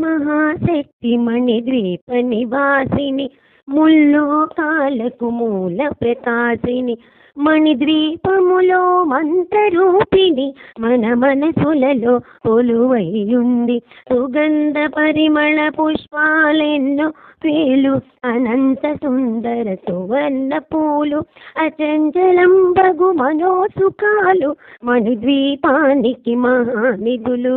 మహాశక్తి మణిద్వీప నివాసిని ముల్లోకాలకు మూల ప్రకాశిని మణిద్వీపములో మంత్రరూపిణి మన మనసులలో కొలువైయుంది. సుగంధ పరిమళ పుష్పాలెన్నో వేలు అనంత సుందర సువర్ణ పూలు అచంచలం బగు మనోసుఖాలు మణిద్వీపానికి మహానిధులు.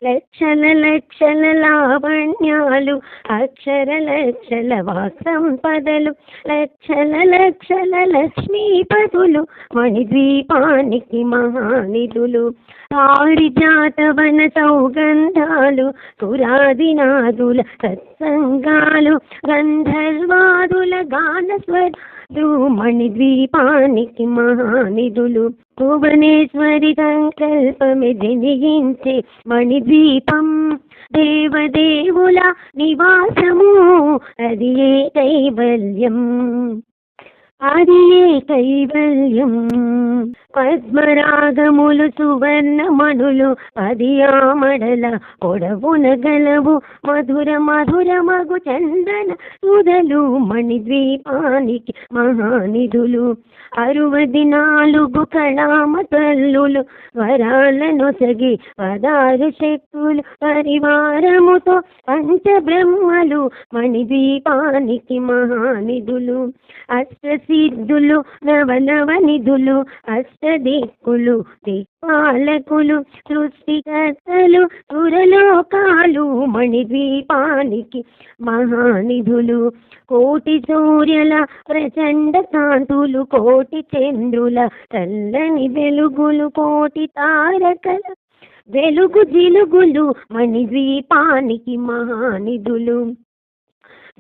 లక్షల లక్షల లావణ్యాలు అక్షర లక్షల వాక్ సంపదలు లక్షల లక్షల లక్ష్మీపతులు మణిద్వీపానికి మహానిధులు. పారిజాతవన సౌగంధాలు సురాదినాదుల సత్సంగాలు గంధర్వాదుల గానస్వరాలు మణిద్వీపానికి మహానిధులు. భువనేశ్వరి సంకల్పమే జనించే మణిద్వీపం దేవదేవుల నివాసము అది ఏ కైవల్యం అది ఏ కైవల్యం. పద్మరాగములు సువర్ణమణులు అది ఆమడల పొడవున గలవు మధుర మధుర మగు చందన సుధలు మణిద్వీపానికి మహానిధులు. 64 కళామ తల్లులు వరాలను సగి 16 శక్తులు పరివారముతో పంచబ్రహ్మలు మణిద్వీపానికి మహానిధులు. అష్టసిద్ధులు నవనవనిధులు అష్టదిక్కులు దిక్పాలకులు సృష్టికర్తలు సురలోకాలు మణిద్వీపానికి మహానిధులు. కోటి సూర్యుల ప్రచండ కాంతులు కోటి చంద్రుల చల్లని వెలుగులు కోటి తారకల వెలుగు జిలుగులు మణిద్వీపానికి మహానిధులు.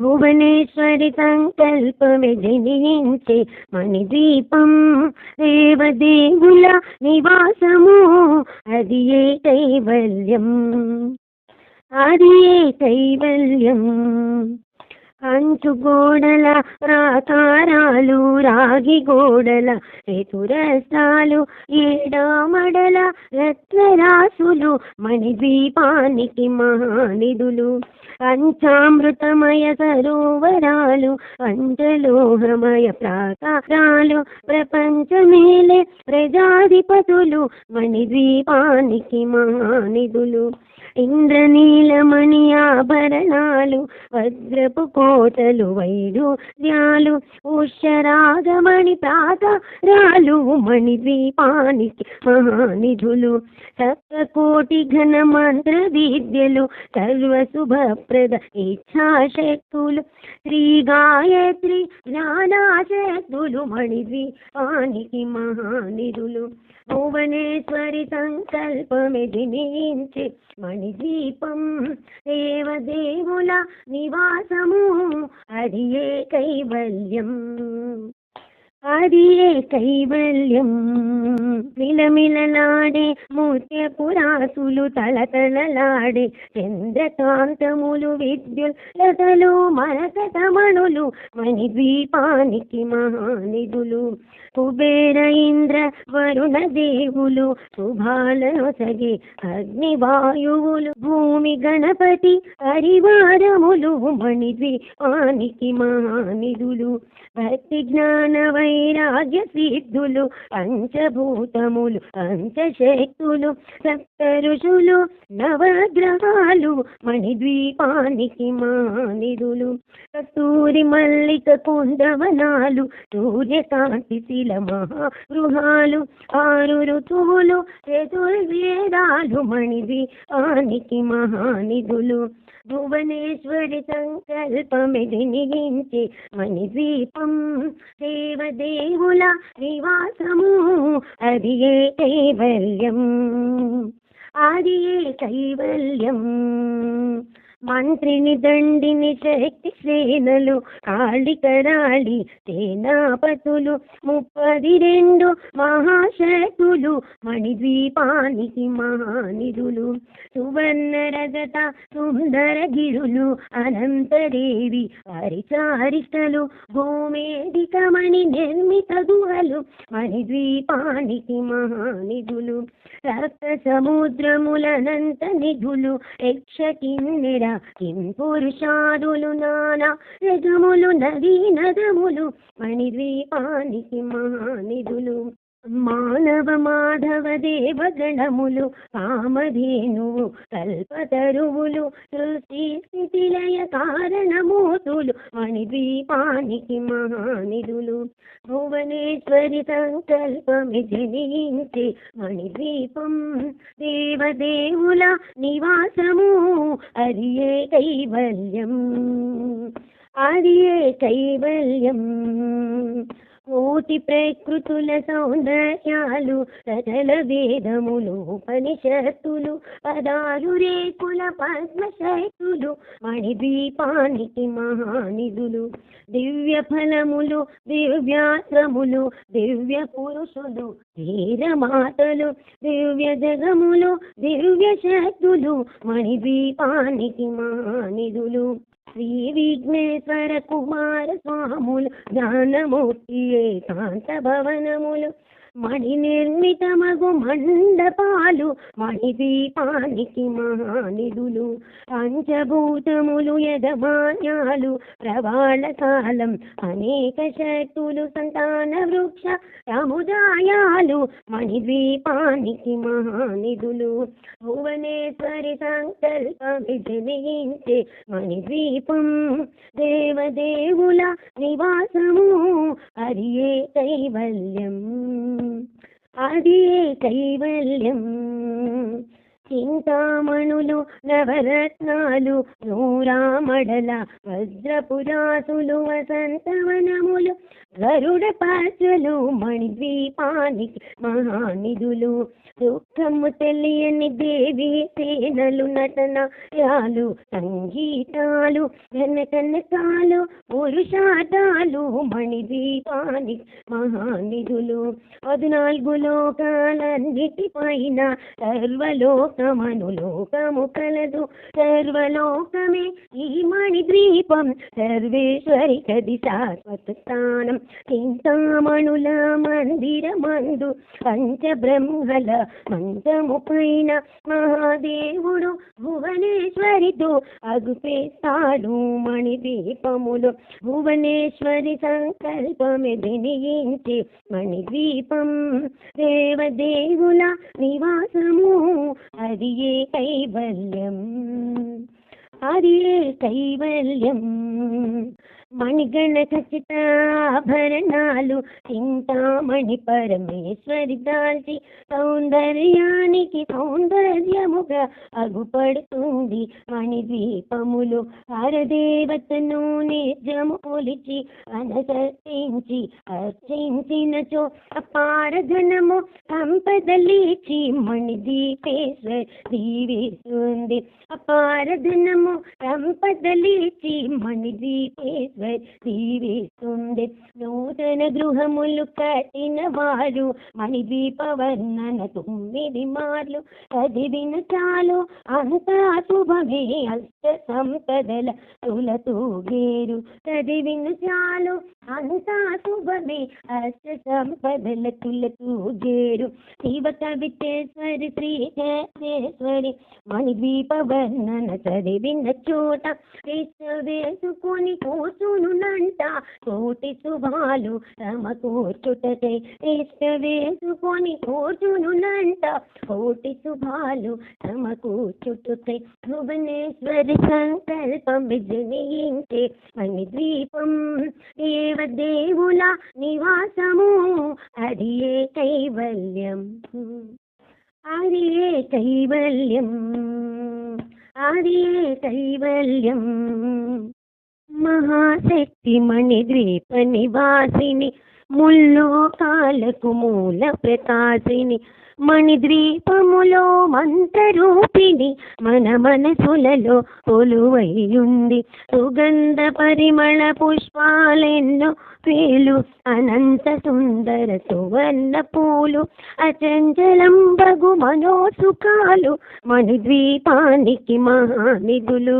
భువనేశ్వరి సంకల్పమే జనించే మణిద్వీపం దేవదేవుల నివాసము అది ఏ కైవల్యం అది ఏ కైవల్యం. కంచు గోడల ప్రాకారాలు రాగి గోడల చతురస్రాలు ఏడామడల రత్నరాసులు మణిద్వీపానికి మహానిధులు. పంచామృతమయ సరోవరాలు పంచలోహమయ ప్రాకారాలు ప్రపంచమేలే ప్రజాధిపతులు మణిద్వీపానికి మహానిధులు. ఇంద్రనీలమణి ఆభరణాలు వజ్రపు కోటలు వైడూర్యాలు ఉషరాగమణి ప్రాకారాలు మణిద్వీపానికి మహానిధులు. సప్తకోటి ఘన మంత్ర విద్యలు సర్వశుభప్రద ఇచ్ఛాశక్తులు శ్రీ గాయత్రి జ్ఞానాశక్తులు మణిద్వీపానికి మహానిధులు. భువనేశ్వరి సంకల్పమే జనించే మణిద్వీపం దేవదేవుల నివాసము అది ఏ కైవల్యం అది ఏ కైవల్యం. మిలమిలలాడే ముత్యపురాసులు తలతలలాడే చంద్రకాంతములు విద్యుల్లతలు మరకతమణులు మణిద్వీపానికి మహానిధులు. కుబేర ఇంద్ర వరుణ దేవులు శుభాలను సగి అగ్నివాయువులు భూమి గణపతి పరివారములు మణిద్వీపానికి మహానిధులు. భక్తి జ్ఞాన వైరాగ్య సిద్ధులు పంచభూతములు పంచశక్తులు సప్త ఋషులు నవగ్రహాలు మణిద్వీపానికి మహానిధులు. కస్తూరి మల్లిక కుందవనాలు సూర్యకాంతి శిల మహాగృహాలు 6 ఋతువులు చతుర్వేదాలు మణిద్వీపానికి మహానిధులు. భువనేశ్వరి సంకల్పమే జనించే మణిద్వీపం దేవదేవుల నివాసము అది ఏ కైవల్యం అది ఏ కైవల్యం. మంత్రిని దండిని శక్తి సేనలు కాళికరాళి సేనాపతులు 32 మహాశక్తులు మణిద్వీపానికి మహానిధులు. సువర్ణ రజత సుందర గిరులు అనంతదేవి పరిచారిష్టలు భూమేదికమణి నిర్మిత గుహలు మణిద్వీపానికి మహానిధులు. రక్త సముద్రములనంత నిధులు యక్ష కిన్నెర కిం పురుషాదులు నానా రజములు నదీ నదములు మణిద్వీపానికి మహానిధులు మానవ మాధవ దేవగణములు కామధేనువు కల్పతరువులు సృష్టి స్థితిలయ కారణమూతులు మణిద్వీపానికి మహానిధులు భువనేశ్వరి సంకల్పమి జనించి మణిద్వీపం దేవదేవుల నివాసము అరియే కైవల్యం అరియే కైవల్యం కోటి ప్రకృతుల సౌందర్యాలు సకల వేదములు ఉపనిషత్తులు పదారు రేకుల పద్మశక్తులు మణిద్వీపానికి మహానిధులు దివ్య ఫలములు దివ్యాశ్రములు దివ్య పురుషులు ధీరమాతలు దివ్య జగములు దివ్య శక్తులు మణిద్వీపానికి మహానిధులు శ్రీ విఘ్నేశ్వర కుమార స్వాములు జ్ఞానమూర్తి ఏకాంత భవనములు మణి నిర్మితమగు మండపాలు మణిద్వీపానికి మహానిధులు పంచభూతములు యజమాన్యాలు ప్రవాళ కాలం అనేక శక్తులు సంతాన వృక్ష సముదాయాలు మణిద్వీపానికి మహానిధులు భువనేశ్వరి సంకల్ప విజయించే మణిద్వీపం దేవదేవుల నివాసము అరియే కైవల్యం అరియే కైవల్యం చింతామణులు నవరత్నాలు నూరామడల వజ్రపురాసులు వసంతవనములు గరుడ పాత్రలు మణిద్వీపానికి మహానిధులు దుఃఖము తెలియని దేవి సేనలు నటనయాలు సంగీతాలు ఘనకనకాలు పురుషార్థాలు మణిద్వీపానికి మహానిధులు 14 లోకాలన్నిటిపైన సర్వలోకమనులోకము కలదు సర్వలోకమే ఈ మణిద్వీపం సర్వేశ్వరి కది శాశ్వత స్థానం చింతామణుల మందిరమందు పంచబ్రహ్మల మంచము పైన మహాదేవుడు భువనేశ్వరితో అగుపేస్తాడు మణిద్వీపములు భువనేశ్వరి సంకల్పమే జనించి మణిద్వీపం దేవదేవుల నివాసము అరియే కైవల్యం అరియే కైవల్యం మణిగణ ఖచ్చిత ఆభరణాలు చింతామణి పరమేశ్వరి దాల్చి సౌందర్యానికి సౌందర్యముగా అగుపడుతుంది మణిద్వీపములు పరదేవతను నిజము కొలిచి అనసరించి అర్చించినచో అపార ధనము సంపదలిచి మణిద్వీపేశ్వరి దీవిస్తుంది అపార ధనము సంపదలిచి మణిద్వీపేశ్వరి దీవిస్తుంది నూతన గృహములు కట్టిన వారు మణిద్వీప వర్ణన 9 మార్లు చదివిన చాలు అంతా శుభమే అష్ట సంపదల తులతూగేరు చదివిన చాలు అంతా శుభమే అష్ట సంపదల తులతూగేరు శివ కవితేశ్వరి శ్రీ కేశేశ్వరి మణిద్వీప వర్ణన చదివిన చోట వేసుకొని కూర్చునునంట కోటి శుభాలు సమకూర్చుటకై వేసుకొని కూర్చునునంట కోటి శుభాలు సమకూర్చుటకై భువనేశ్వరి సంకల్పం విజయించే మణిద్వీపం దేవదేవుల నివాసము అరియే కైవల్యం అరియే కైవల్యం అరియే కైవల్యం మహాశక్తి మణిద్వీప నివాసిని ముల్లోకాలకు మూల ప్రకాశిని మణిద్వీపములో మంత్రరూపిణి మన మనసులలో కొలువైయుంది సుగంధ పరిమళ పుష్పాలెన్నో వేలు అనంత సుందర సువర్ణ పూలు అచంచలం బగు మనోసుఖాలు మణిద్వీపానికి మహానిధులు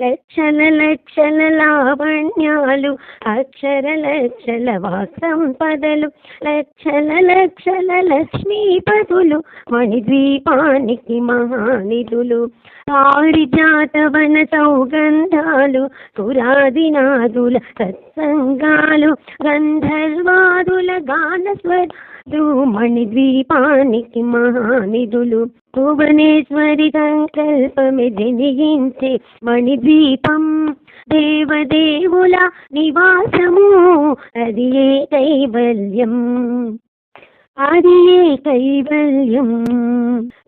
లక్షల లక్షల లావణ్యాలు అక్షర లక్షల వాక్సం సంపదలు లక్షల లక్షల లక్ష్మీపతులు మణిద్వీపానికి మహానిధులు పారిజాతవన సౌగంధాలు సురాదినాదుల సత్సంగాలు గంధర్వాదుల గానస్వరాలు మణిద్వీపానికి మహానిధులు భువనేశ్వరి సంకల్పమే జనించే మణిద్వీపం దేవదేవుల నివాసము అది ఏ కైవల్యం అది ఏ కైవల్యం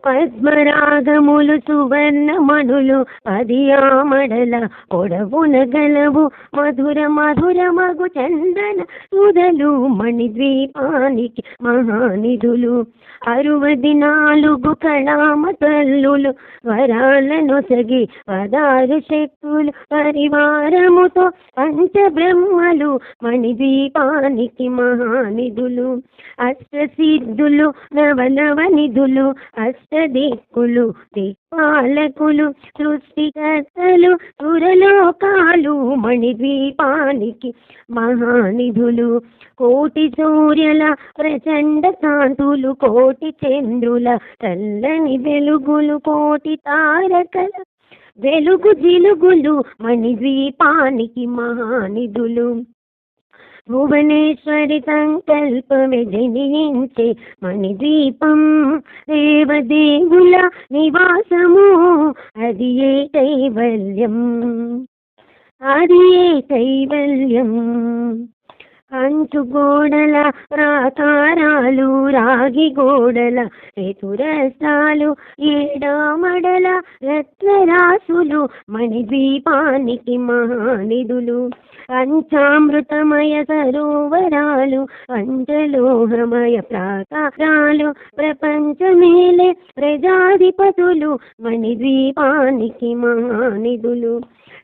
పద్మరాగములు సువర్ణమణులు అది ఆమడల పొడవున గలవు మధుర మధుర మగు చందన సుధలు మణిద్వీపానికి మహానిధులు 64 కళామ తల్లులు వరాలను సగి 16 శక్తులు పరివారముతో పంచబ్రహ్మలు మణిద్వీపానికి మహానిధులు అష్టసిద్ధులు నవనవనిధులు అష్టదిక్కులు దిక్పాలకులు సృష్టికర్తలు సురలోకాలు మణిద్వీపానికి మహానిధులు కోటి సూర్యుల ప్రచండ కాంతులు కోటి చంద్రుల చల్లని వెలుగులు కోటి తారకల వెలుగు జిలుగులు మణిద్వీపానికి మహానిధులు భువనేశ్వరి సంకల్పమే జనించే మణిద్వీపం దేవదేవుల నివాసము అది ఏ కైవల్యం అది ఏ కైవల్యం కంచు గోడల ప్రాకారాలు రాగి గోడల చతురస్రాలు ఏడామడల రత్నరాసులు మణిద్వీపానికి మహానిధులు పంచామృతమయ సరోవరాలు పంచలోహమయ ప్రాకారాలు ప్రపంచమేలే ప్రజాధిపతులు మణిద్వీపానికి మహానిధులు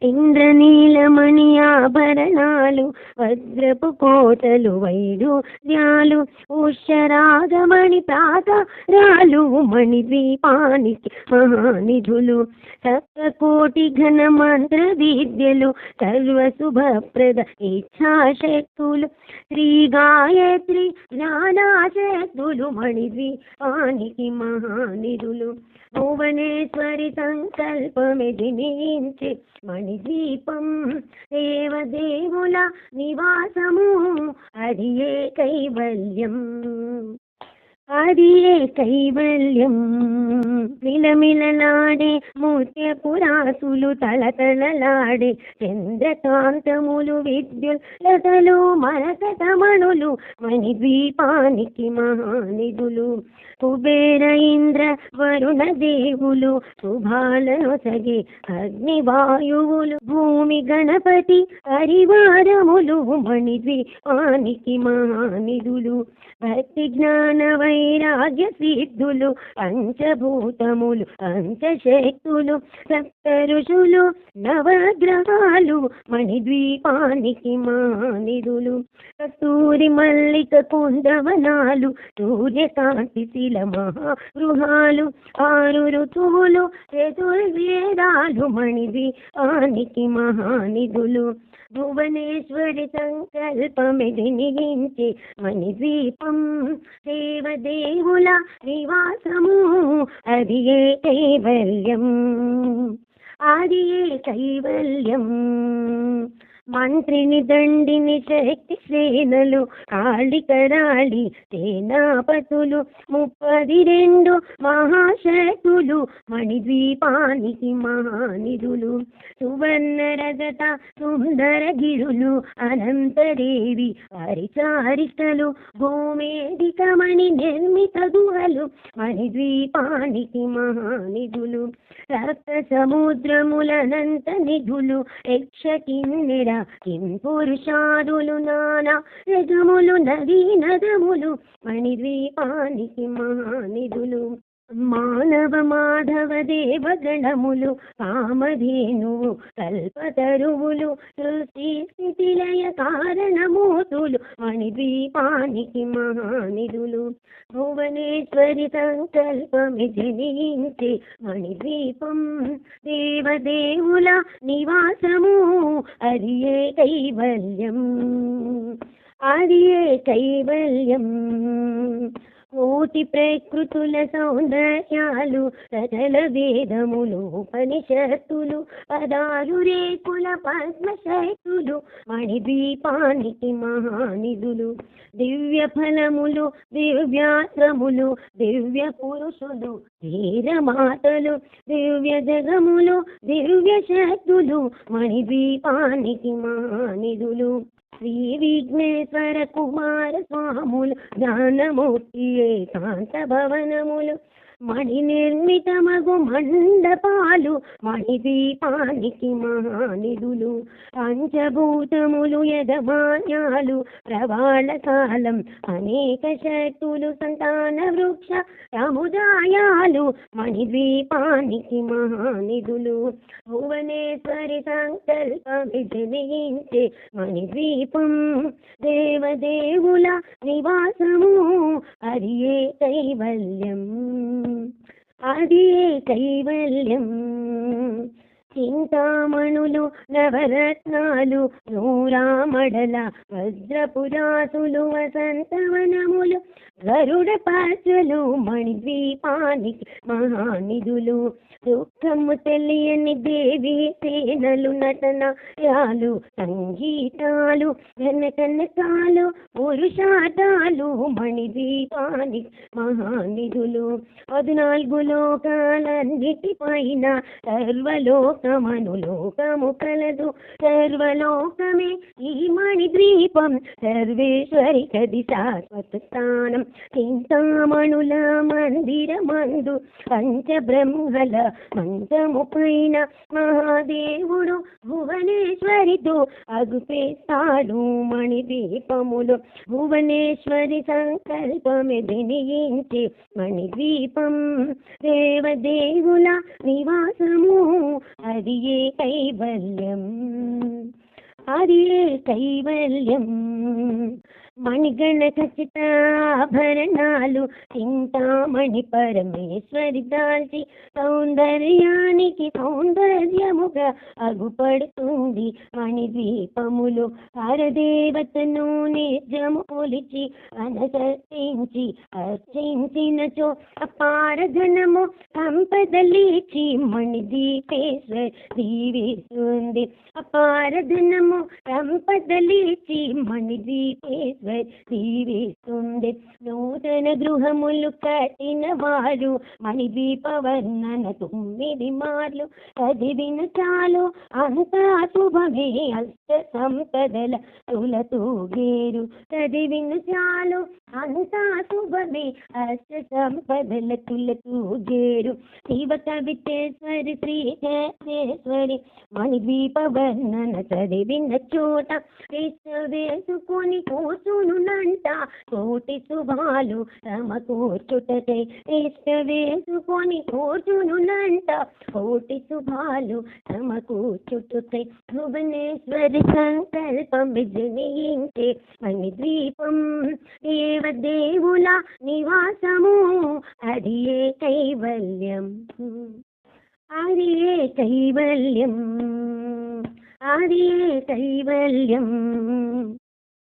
ఇంద్రనీలమణి ఆభరణాలు వజ్రపు కోటలు వైడూర్యాలు ఉషరాగమణి ప్రాకారాలు మణిద్వీపానికి మహానిధులు సప్తకోటి ఘన మంత్ర విద్యలు సర్వశుభప్రద ఇచ్ఛాశక్తులు శ్రీ గాయత్రి జ్ఞానాశక్తులు మణిద్వీపానికి మహానిధులు భువనేశ్వరి సంకల్పమే జనించే మణిద్వీపం దేవదేవుల నివాసము అది ఏ కైవల్యం అది ఏ కైవల్యం మిలమిలలాడే ముత్యపురాసులు తలతలలాడే చంద్రకాంతములు విద్యుల్లతలు మరకతమణులు మణిద్వీపానికి మహానిధులు కుబేర ఇంద్ర వరుణ దేవులు శుభాలను సగి అగ్నివాయువులు భూమి గణపతి పరివారములు మణిద్వీపానికి మహానిధులు భక్తి జ్ఞాన వైరాగ్య సిద్ధులు పంచభూతములు పంచశక్తులు సప్త ఋషులు నవగ్రహాలు మణిద్వీపానికి మహానిధులు కస్తూరి మల్లిక కుందవనాలు సూర్యకాంతి శిల మహాగృహాలు 6 ఋతువులు చతుర్వేదాలు మణిద్వీపానికి మహానిధులు భువనేశ్వరి సంకల్పమే జనించే మణిద్వీపం దేవదేవుల నివాసము అది ఏ కైవల్యం అది ఏ కైవల్యం మంత్రిని దండిని శక్తి సేనలు కాళికరాళి సేనాపతులు 32 మహాశక్తులు మణిద్వీపానికి మహానిధులు సువర్ణ రజత సుందర గిరులు అనంతదేవి పరిచారికలు భూమేదికమణి నిర్మిత గుహలు మణిద్వీపానికి మహానిధులు రక్త సముద్రములనంత నిధులు యక్షకిన్నెర కింపురుషాదులు నానా రజములు నదీ నదములు మణిద్వీపానికి మహానిధులు మానవ మాధవ దేవగణములు కామధేనువు కల్పతరువులు సృష్టి స్థితిలయ కారణమూతులు మణిద్వీపానికి మహానిధులు భువనేశ్వరి సంకల్పమే జనించే మణిద్వీపం దేవదేవుల నివాసము అది ఏ కైవల్యం అది ఏ కైవల్యం. కోటి ప్రకృతుల సౌందర్యాలు, సకల వేదములు ఉపనిషత్తులు, పదారు రేకుల పద్మశక్తులు, మణిద్వీపానికి మహానిధులు. దివ్య ఫలములు, దివ్యాశ్రములు, దివ్య పురుషులు, ధీరమాతలు, దివ్య జగములు, దివ్య శక్తులు, మణిద్వీపానికి మహానిధులు. శ్రీ విఘ్నేశ్వర కుమార స్వాములు, జ్ఞానమూర్తి ఏకాంత భవనములు, మణి నిర్మితమగు మండపాలు, మణిద్వీపానికి మహానిధులు. పంచభూతములు యజమాన్యాలు, ప్రవాళ కాలం అనేక శక్తులు, సంతాన వృక్ష సముదాయాలు, మణిద్వీపానికి మహానిధులు. భువనేశ్వరి సంకల్పమి జనించే మణిద్వీపం, దేవదేవుల నివాసము, అది ఏ కైవల్యం, అది ఏ కైవల్యం. చింతామణులు, నవరత్నాలు, నూరామడల వజ్రపురాసులు, వసంతవనములు, గరుడ పచ్చలు, మణిద్వీపానికి మహానిధులు. దుఃఖము తెలియని దేవి సేనలు, నటనయాలు, సంగీతాలు, ఘనకనకాలు, పురుషార్థాలు, మణిద్వీపానికి మహానిధులు. 14 లోకాలన్నిటిపైన సర్వలోకమను లోకము కలదు, సర్వలోకమే ఈ మణిద్వీపం, సర్వేశ్వరి కది శాశ్వత స్థానం. చింతామణుల మందిరమందు పంచబ్రహ్మల మంచము పైన మహాదేవుడు భువనేశ్వరితో అగుపేస్తాడు మణిద్వీపములు. భువనేశ్వరి సంకల్పమే జనించే మణిద్వీపం, దేవదేవుల నివాసము, అది ఏ కైవల్యం, అది ఏ కైవల్యం. మణిగణ ఖచ్చిత ఆభరణాలు, చింతామణి పరమేశ్వరి దాల్చి సౌందర్యానికి సౌందర్యముగా అగుపడుతుంది మణిద్వీపములు. పరదేవతను నిజము కొలిచి అనుసరించి అర్చించినచో అపారధనము సంపదలిచి మణిద్వీపేశ్వరి దీవిస్తుంది. అపారధనము సంపదలిచి మణిద్వీపేశ్వరి దీవిస్తుంది. నూతన గృహములు కట్టిన వారు మణిద్వీప వర్ణన 9 మార్లు చదివిన చాలు అంతా శుభమే, అష్ట సంపదల తులతూగేరు. చదివిన చాలు అంతా శుభమే, అష్ట సంపదల తులతూగేరు. శివ కవితేశ్వరి శ్రీ కేశేశ్వరి మణిద్వీప వర్ణన చదివిన చోట వేసుకొని కూర్చునునంట, కోటి శుభాలు సమకూర్చుటకై ఇష్ట వేసుకొని కూర్చునునంట, కోటి శుభాలు సమకూర్చుటకై. భువనేశ్వరి సంకల్పం జనించే మణిద్వీపం, దేవదేవుల నివాసము, అది ఏ కైవల్యం, అది ఏ కైవల్యం, అది ఏ కైవల్యం.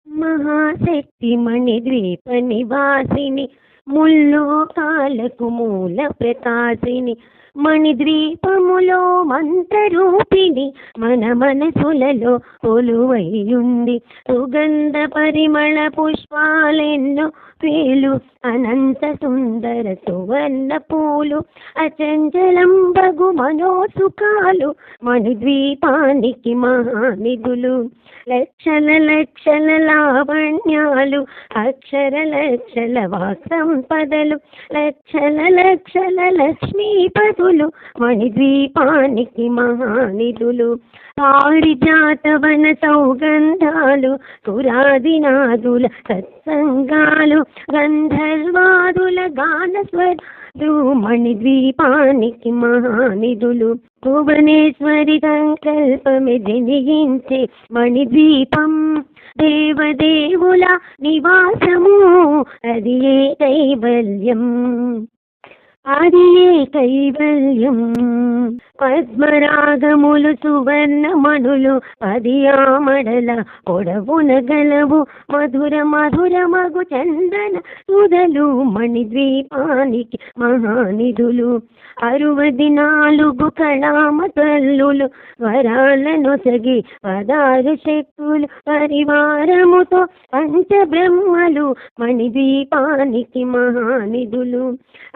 మహాశక్తి మణిద్వీప నివాసిని, ముల్లోకాలకు మూల ప్రకాశిని, మణిద్వీపములో మంత్రరూపిణి, మన మనసులలో కొలువైయుంది. సుగంధ పరిమళ పుష్పాలెన్నో వేలు, అనంత సుందర సువర్ణ పూలు, అచంచలంబగు మనోసుఖాలు, మణిద్వీపానికి మహానిధులు. లక్షల లక్షల లావణ్యాలు, అక్షర లక్షల వాక్సంపదలు, లక్షల లక్షల లక్ష్మీపదులు, మణిద్వీపానికి మహానిధులు. పారిజాతవన సౌగంధాలు, సురాదినాదుల సత్సంగాలు, గంధర్వాదుల గానస్వరాలు, మణిద్వీపానికి మహానిధులు. భువనేశ్వరి సంకల్పమే జనించే మణిద్వీపం, దేవదేవుల నివాసము, అది ఏ కైవల్యం, అది ఏ కైవల్యం. పద్మరాగములు సువర్ణమణులు పదియామడల పొడవున గలవు మధుర మధుర మగు చందన సుధలు మణిద్వీపానికి మహానిధులు. 64 కళామ తల్లులు వరాలను సగి 16 శక్తులు పరివారముతో పంచబ్రహ్మలు మణిద్వీపానికి మహానిధులు.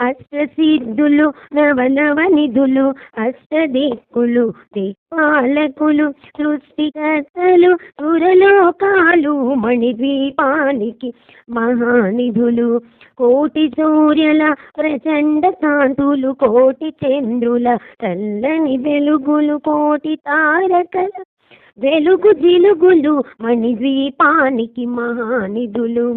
అష్టసిద్ధులు నవనవ నిధులు అష్టదిక్కులు దిక్పాలకులు సృష్టికర్తలు సురలోకాలు మణిద్వీపానికి మహానిధులు. కోటి సూర్యుల ప్రచండ కాంతులు కోటి చంద్రుల చల్లని వెలుగులు కోటి తారకల వెలుగు జిలుగులు మణిద్వీపానికి మహానిధులు.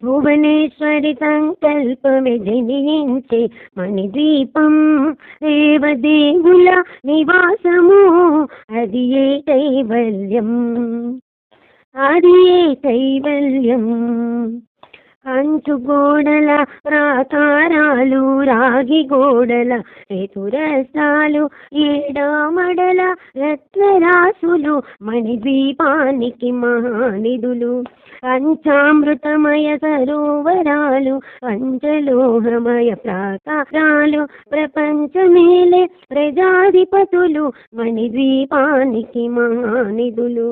భువనేశ్వరి సంకల్పమే జనించే మణిద్వీపం దేవదేవుల నివాసము అది ఏ కైవల్యం. అది ఏ కైవల్యం. అంచు గోడల ప్రాకారాలు రాగి గోడల చతురస్రాలు ఏడామడల రత్నరాసులు మణిద్వీపానికి మహానిధులు. పంచామృతమయ సరోవరాలు పంచలోహమయ ప్రాకారాలు ప్రపంచమేలే ప్రజాధిపతులు మణిద్వీపానికి మహానిధులు.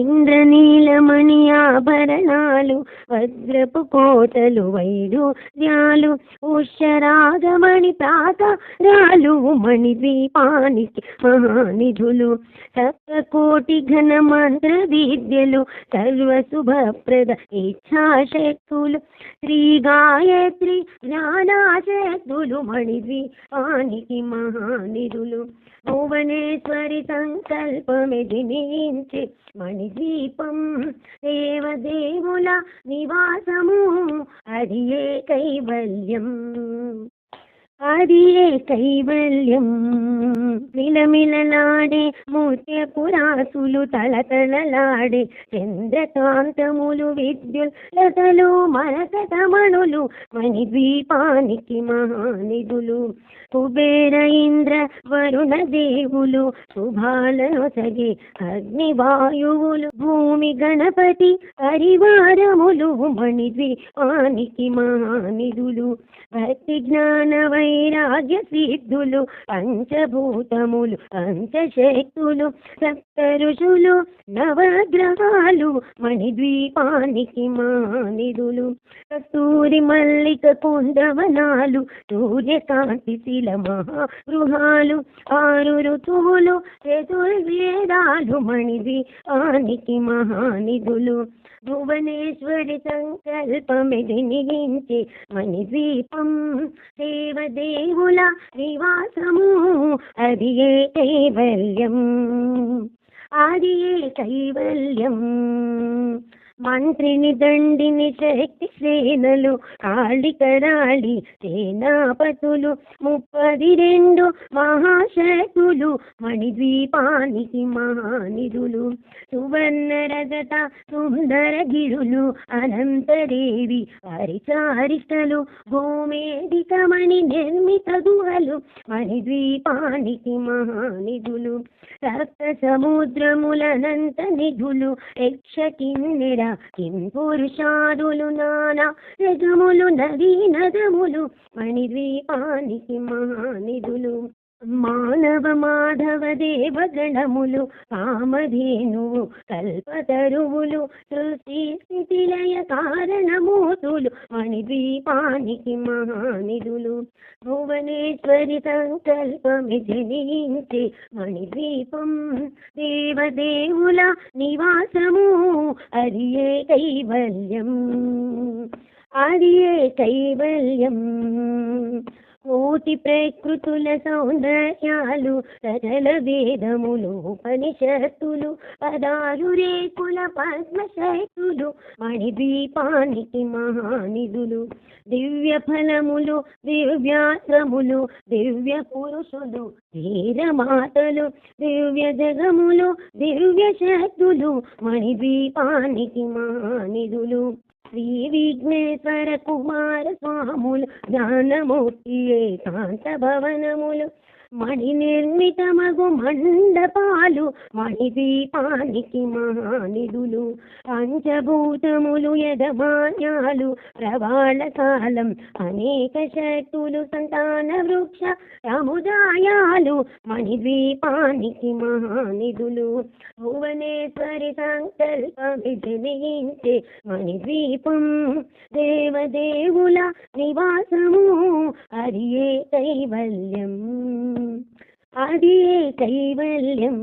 ఇంద్రనీలమణి ఆభరణాలు వజ్రపు కోటలు వైడూర్యాలు ఉషరాగమణి ప్రాకారాలు మణిద్వీపానికి మహానిధులు. సప్తకోటి ఘన మంత్ర విద్యలు సర్వశుభప్రద ఇచ్ఛాశక్తులు శ్రీ గాయత్రి జ్ఞానాశక్తులు మణిద్వీపానికి మహానిధులు. భువనేశ్వరి సంకల్పమే జనించే మణిద్వీపం దేవదేవుల నివాసము అది ఏ కైవల్యం. అది ఏ కైవల్యం. మిలమిలలాడే ముత్యపురాసులు తలతలలాడే చంద్రకాంతములు విద్యుల్లతలు మరకతమణులు మణిద్వీపానికి మహానిధులు. కుబేర ఇంద్ర వరుణ దేవులు శుభాలను సగి అగ్నివాయువులు భూమి గణపతి పరివారములు మణిద్వీపానికి మహానిధులు. భక్తి జ్ఞాన వైరాగ్య సిద్ధులు పంచభూతములు పంచశక్తులు సప్త ఋషులు నవగ్రహాలు మణిద్వీపానికి మహానిధులు. కస్తూరి మల్లిక కుందవనాలు సూర్యకాంతి శిల మహాగృహాలు 6 ఋతువులు చతుర్వేదాలు మణిద్వీపానికి మహానిధులు. భువనేశ్వరి సంకల్పమే జనించే మణిద్వీపం దేవదేవుల నివాసము అది ఏ కైవల్యం. అది ఏ కైవల్యం. మంత్రిని దండిని శక్తి సేనలు కాళికరాళి సేనాపతులు 32 మహాశక్తులు మణిద్వీపానికి మహానిధులు. సువర్ణ రజత సుందర గిరులు అనంతదేవి పరిచారిష్టలు భూమేదికమణి నిర్మిత గుహలు మణిద్వీపానికి మహానిధులు. సప్త సముద్రములనంత నిధులు యక్ష కిన్నెర కిం పురుషాదులు నానా రజములు నదీ నదములు మణిద్వీపానికి మహానిధులు. మానవ మాధవ దేవగణములు కామధేనువు కల్పతరువులు సృష్టి స్థితిలయ కారణమూతులు మణిద్వీపానికి మహానిధులు. భువనేశ్వరి సంకల్పమే జనించే మణిద్వీపం దేవదేవుల నివాసము అది ఏ కైవల్యం. అది ఏ కైవల్యం. కోటి ప్రకృతుల సౌందర్యాలు సకల వేదములు ఉపనిషత్తులు 16 రేకుల పద్మశక్తులు మణిద్వీపానికి మహానిధులు. దివ్య ఫలములు దివ్యాశ్రములు దివ్య పురుషులు ధీరమాతలు దివ్య జగములు దివ్య శక్తులు మణిద్వీపానికి మహానిధులు. శ్రీ విఘ్నేశ్వర కుమార స్వాములు జ్ఞానమూర్తి ఏకాంత భవనములు మణి నిర్మితమగు మండపాలు మణిదీపానికి మహానిధులు పంచభూతములు యజమాన్యాలు ప్రవాళ కాలం అనేక శక్తులు సంతాన వృక్ష సముదాయాలు మణిద్వీపానికి మహానిధులు భువనేశ్వరి సంకల్పమిజనించే మణిద్వీపం దేవదేవుల నివాసము అది ఏ కైవల్యం అది ఏ కైవల్యం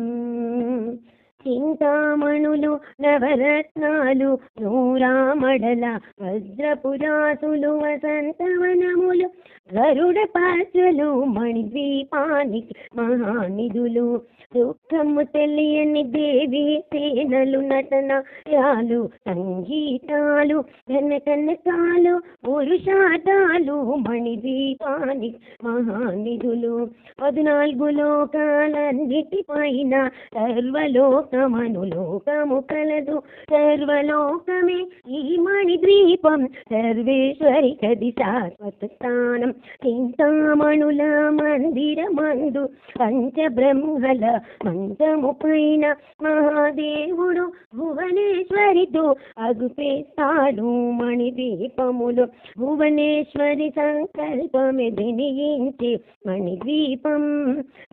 చింతామణులు నవరత్నాలు నూరామడల వజ్రపురాసులు వసంతవనములు గరుడ పాత్రలు మణిద్వీపానికి మహానిధులు దుఃఖము తెలియని దేవి సేనలు నటనయాలు సంగీతాలు ఘనకనకాలు పురుషార్థాలు మణిద్వీపానికి మహానిధులు 14 లోకాలన్నిటిపైన సర్వలోకమనులోకము కలదు సర్వలోకమే ఈ మణిద్వీపం సర్వేశ్వరి కది శాశ్వత స్థానం చింతామణుల మందిరమందు పంచబ్రహ్మల మంచము పైన మహాదేవుడు భువనేశ్వరితో అగుపేస్తాడు మణిద్వీపములు భువనేశ్వరి సంకల్పమెదినించే మణిద్వీపం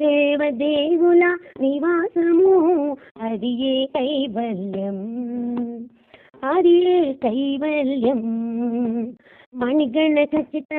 దేవదేవుల నివాసము అది ఏ కైవల్యం అది ఏ కైవల్యం మణిగణ ఖచ్చిత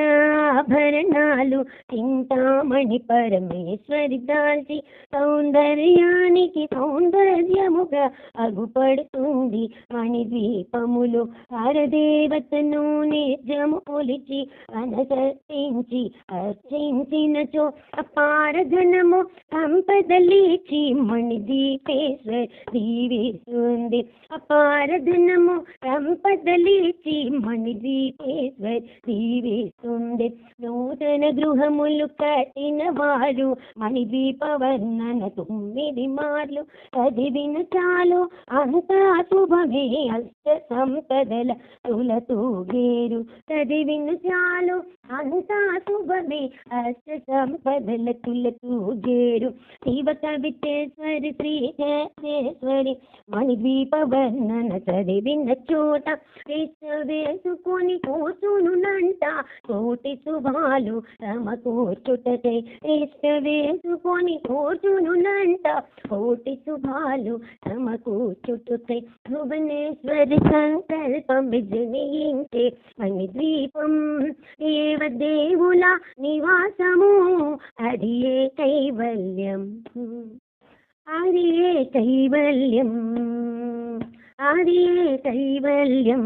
ఆభరణాలు చింతామణి పరమేశ్వరి దాల్చి సౌందర్యానికి సౌందర్యముగా అగుపడుతుంది మణిద్వీపములు పరదేవతను నిజము కొలిచి అనసర్తించి అర్చించినచో అపారధనము సంపదలిచి మణిద్వీపేశ్వరి దీవిస్తుంది అపారధనము సంపదలిచి మణిద్వీపేశ్వరి దీవిస్తుంది నూతన గృహములు కట్టిన వారు మణిద్వీప వర్ణన 9 మార్లు చదివిన చాలు అంతా శుభమే అష్ట సంపదల తులతూగేరు చదివిన చాలు అంతా శుభమే అష్ట సంపదల తులతూగేరు శివ కవితేశ్వరి శ్రీకేశ్వరి మణిద్వీప వర్ణన చదివిన చోట వేసుకొని కూర్చునునంట కోటి శుభాలు సమకూర్చుటకై ఇష్ట వేసుకొని కూర్చునునంట కోటి శుభాలు సమకూర్చుటకై భువనేశ్వరి సంకల్పం విజయించే మణిద్వీపం దేవదేవుల నివాసము అది ఏ కైవల్యం అది ఏ కైవల్యం అది ఏ కైవల్యం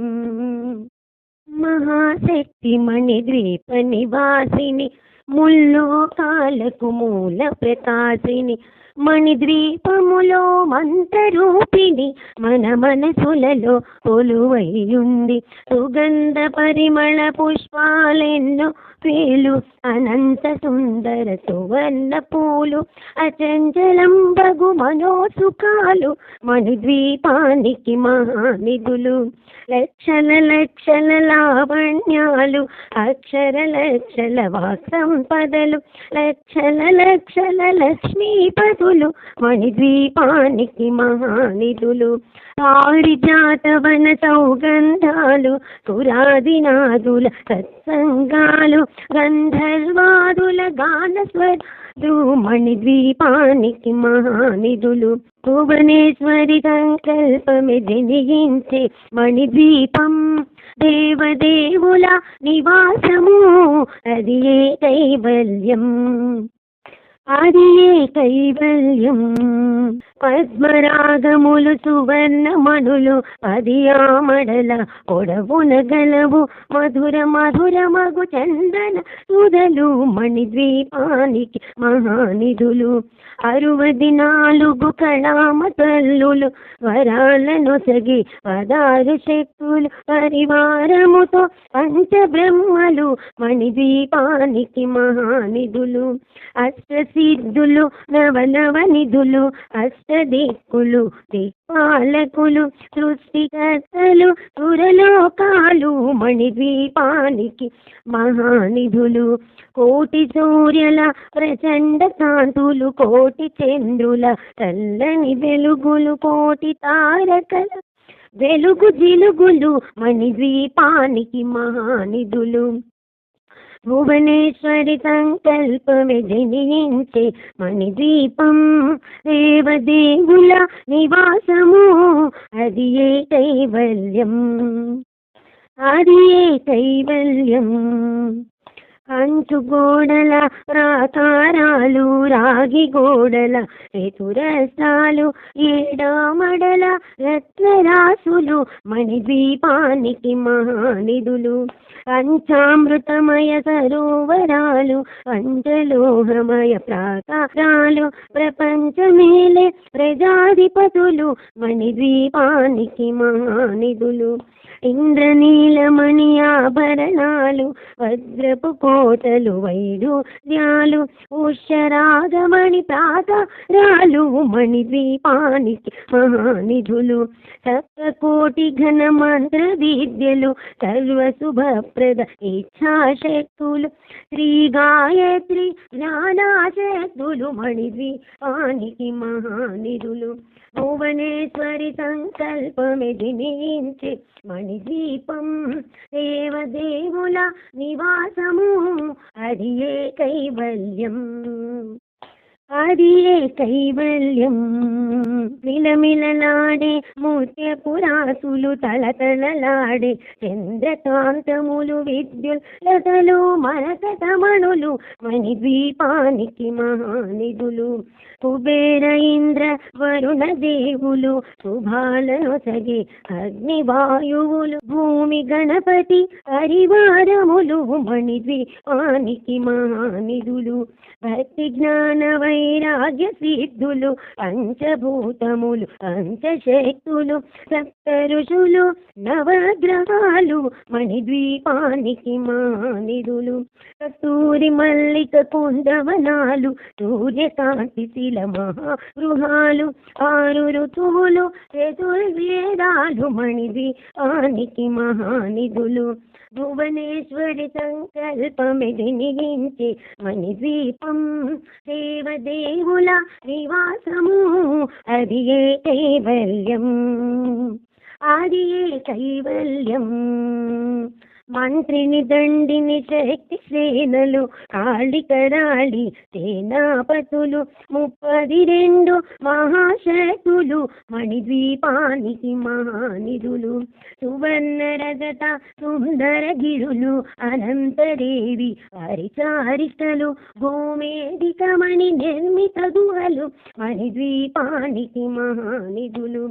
మహాశక్తి మణిద్వీప నివాసిని ముల్లోకాలకు మూల ప్రకాశిని మణిద్వీపములో మంత్రరూపిణి మన మనసులలో కొలువైయుంది సుగంధ పరిమళ పుష్పాలెన్నో వేలు అనంత సుందర సువర్ణ పూలు అచంచలం బగు మనోసుఖాలు మణిద్వీపానికి మహానిధులు లక్షల లక్షల లావణ్యాలు అక్షర లక్షల వాక్సంపదలు లక్షల లక్షల లక్ష్మీపదులు మణిద్వీపానికి మహానిధులు పారిజాతవన సౌగంధాలు సురాదినాదుల సత్సంగాలు గంధర్వాదుల గానస్వరాలు మణిద్వీపానికి మహానిధులు భువనేశ్వరి సంకల్పమిదినించే మణిద్వీపం దేవదేవుల నివాసము అది ఏ కైవల్యం అది ఏ కైవల్యం పద్మరాగములు సువర్ణమణులు 10 ఆమడల పొడవున గలవు మధుర మధురమగు చందన సుధలు మణిద్వీపానికి మహానిధులు 64 కళామ తల్లులు వరాలనొసగి 16 శక్తులు పరివారముతో పంచబ్రహ్మలు మణిద్వీపానికి మహానిధులు అష్టసిద్ధులు నవనవనిధులు అష్టదిక్కులు దిక్పాలకులు సృష్టికర్తలు సురలోకాలు మణిద్వీపానికి మహానిధులు కోటి సూర్యుల ప్రచండ కాంతులు కోటి చంద్రుల చల్లని వెలుగులు కోటి తారకల వెలుగు జిలుగులు మణిద్వీపానికి మహానిధులు భువనేశ్వరి సంకల్పమే జనించే మణిద్వీపం దేవదేవుల నివాసము అది ఏ కైవల్యం అది ఏ కైవల్యం అంచు గోడల ప్రాకారాలు రాగి గోడల చతురస్రాలు ఏడామడల రత్నరాసులు మణిద్వీపానికి మహానిధులు పంచామృతమయ సరోవరాలు పంచలోహమయ ప్రాకారాలు ప్రపంచమేలే ప్రజాధిపతులు మణిద్వీపానికి మహానిధులు ఇంద్రనీలమణి ఆభరణాలు వజ్రపు కోటలు వైడూర్యాలు ఉషరాగమణి ప్రాకారాలు మణిద్వీపానికి మహానిధులు సప్తకోటి ఘన మంత్ర విద్యలు సర్వశుభప్రద ఇచ్ఛాశక్తులు శ్రీ గాయత్రి జ్ఞానాశక్తులు మణిద్వీపానికి మహానిధులు భువనేశ్వరి సంకల్పమే జనించే మణిద్వీపం దేవదేవుల నివాసము అది ఏ కైవల్యం అది ఏ కైవల్యం మిలమిలలాడే ముత్యపురాసులు తలతలలాడే చంద్రకాంతములు విద్యుల్లతలు మరకతమణులు మణిద్వీపానికి మహానిధులు కుబేర ఇంద్ర వరుణ దేవులు శుభాలనొసగి అగ్నివాయువులు భూమి గణపతి హరివారములు మణిద్వీపానికి మహానిధులు భక్తి జ్ఞాన వైరాగ్య సిద్ధులు పంచభూతములు పంచశక్తులు సప్త ఋషులు నవగ్రహాలు మణిద్వీపానికి మహానిధులు కస్తూరి మల్లిక కుందవనాలు సూర్యకాంతి శిల మహాగృహాలు 6 ఋతువులు చతుర్వేదాలు మణిద్వీపానికి మహానిధులు భువనేశ్వరి సంకల్పమే జనించే మణిద్వీపం దేవదేవుల నివాసము అది ఏ కైవల్యం అది ఏ కైవల్యం మంత్రిని దండిని శక్తి సేనలు కాళికరాళి సేనాపతులు 32 మహాశక్తులు మణిద్వీపానికి మహానిధులు సువర్ణ రజత సుందర గిరులు అనంతదేవి పరిచారికలు గోమేధికమణి నిర్మిత గుహలు మణిద్వీపానికి మహానిధులు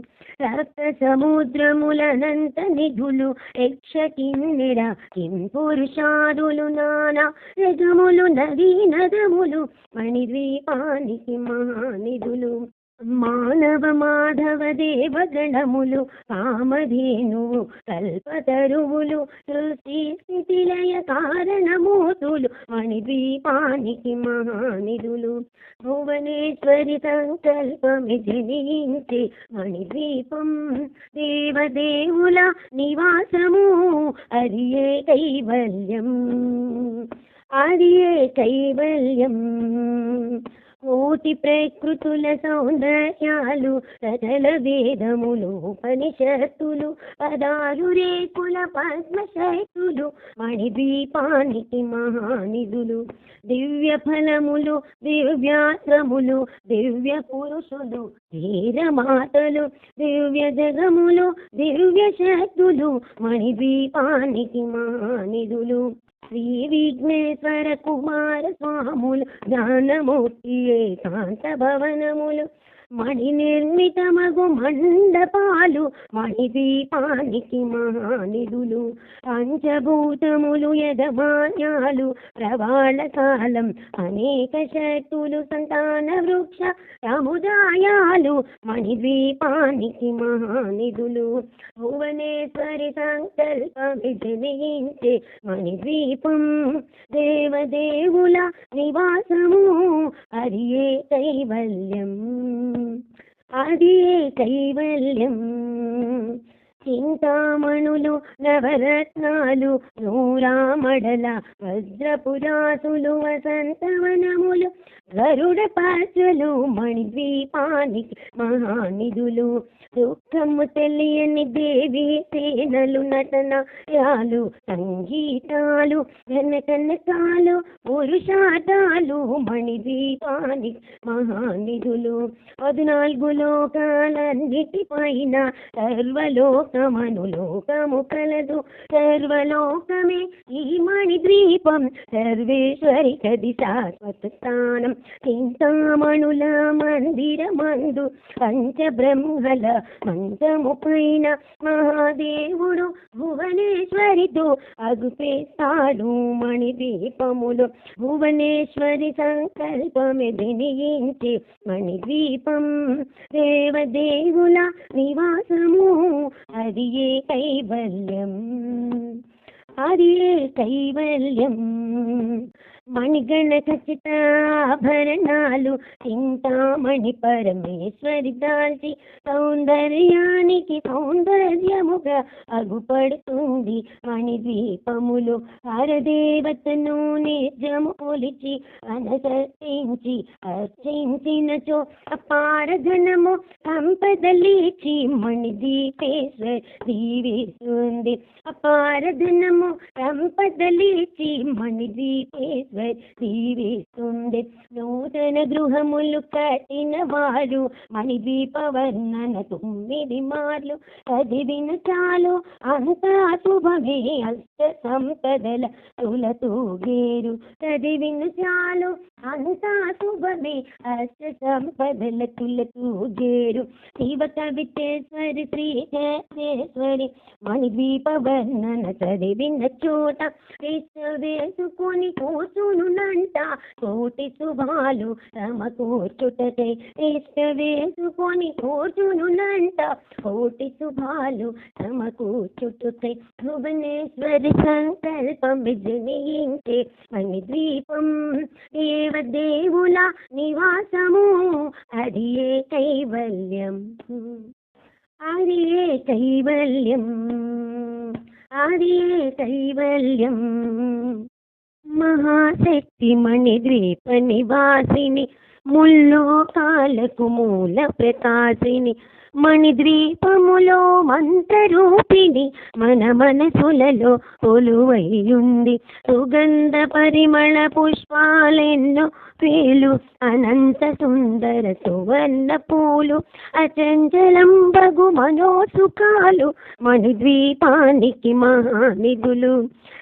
రక్త సముద్రములనంత నిధులు యక్ష కిన్నెర కిం పురుషాదులు నానా రజములు నదీ నదములు మణిద్వీపానికి మహానిధులు మానవ మాధవ దేవగణములు కామధేనువు కల్పతరువులు సృష్టి స్థితిలయ కారణమూతులు మణిద్వీపానికి మహానిధులు భువనేశ్వరి సంకల్పమి జనించే మణిద్వీపం దేవదేవుల నివాసము అది ఏ కైవల్యం అది ఏ కైవల్యం కోటి ప్రకృతుల సౌందర్యాలు సకల వేదములు ఉపనిషత్తులు 16 రేకుల పద్మశక్తులు మణిద్వీపానికి మహానిధులు దివ్య ఫలములు దివ్యాశ్రములు దివ్య పురుషులు ధీరమాతలు దివ్య జగములు దివ్య శక్తులు మణిద్వీపానికి మహానిధులు శ్రీ విఘ్నేశ్వర కుమార స్వాములు జ్ఞానమూర్తి ఏకాంత భవనములు మణి నిర్మితమగు మండపాలు మణిద్వీపానికి మహానిధులు. పంచభూతములు యజమాన్యాలు ప్రవాళ కాలం అనేక శక్తులు సంతాన వృక్ష సముదాయాలు మణిద్వీపానికి మహానిధులు. భువనేశ్వరి సంకల్పమి జనించే మణిద్వీపం దేవదేవుల నివాసము అది ఏ కైవల్యం, అది ఏ కైవల్యం. చింతామణులు నవరత్నాలు నూరామడల వజ్రపురాసులు వసంతవనములు గరుడ పచ్చలు మణిద్వీపానికి మహానిధులు. దుఃఖము తెలియని దేవి సేనలు నటనయాలు సంగీతాలు ఘనకనకాలు పురుషాటాలు మణిద్వీపానికి మహానిధులు. 14 లోకాలన్నిటిపైన సర్వలోకమను లోకము కలదు, సర్వలోకమే ఈ మణిద్వీపం సర్వేశ్వరి కది శాశ్వత స్థానం. చింతామణుల మందిరమందు పంచబ్రహ్మల మంచము పైన మహాదేవుడు భువనేశ్వరితో అగుపేస్తాడు మణిద్వీపములు. భువనేశ్వరి సంకల్పమే జనించే మణిద్వీపం దేవదేవుల నివాసము అది ఏ కైవల్యం, అది ఏ కైవల్యం. మణిగణ ఖచ్చిత ఆభరణాలు చింతామణి పరమేశ్వరి దాల్చి సౌందర్యానికి సౌందర్యముగా అగుపడుతుంది మణిద్వీపములు. పరదేవతను నిజము కొలిచి అనుసరించి అర్చించినచో అపారధనము సంపదలిచి మణిద్వీపేశ్వరి దీవిస్తుంది. అపారధనము సంపదలిచి మణిద్వీపేశ్వరి దీవిస్తుంది. నూతన గృహములు కట్టిన వారు మణిద్వీప వర్ణన 9 మార్లు చదివిన చాలు అంతా శుభమే అష్ట సంపదల తులతూగేరు. చదివిన చాలు అంతా శుభమే అష్ట సంపదల తులతూగేరు. శివ కవితేశ్వరి శ్రీకేశ్వరి మణిద్వీప వర్ణన చదివిన చోట వేసుకొని కూర్చునునంట కోటి శుభాలు సమకూర్చుటకై. వేసుకొని కూర్చునునంట కోటి శుభాలు సమకూర్చుటకై. భువనేశ్వరి సంకల్పం జనించే మణిద్వీపం దేవదేవుల నివాసము అది ఏ కైవల్యం, అది ఏ కైవల్యం, అది ఏ కైవల్యం. మహాశక్తి మణిద్వీప నివాసిని ముల్లోకాలకు మూల ప్రకాశిని మణిద్వీపములో మంత్రరూపిణి మన మనసులలో కొలువైయుంది. సుగంధ పరిమళ పుష్పాలెన్నో వేలు అనంత సుందర సువర్ణ పూలు అచంచలం బగు మనోసుఖాలు మణిద్వీపానికి మహానిధులు.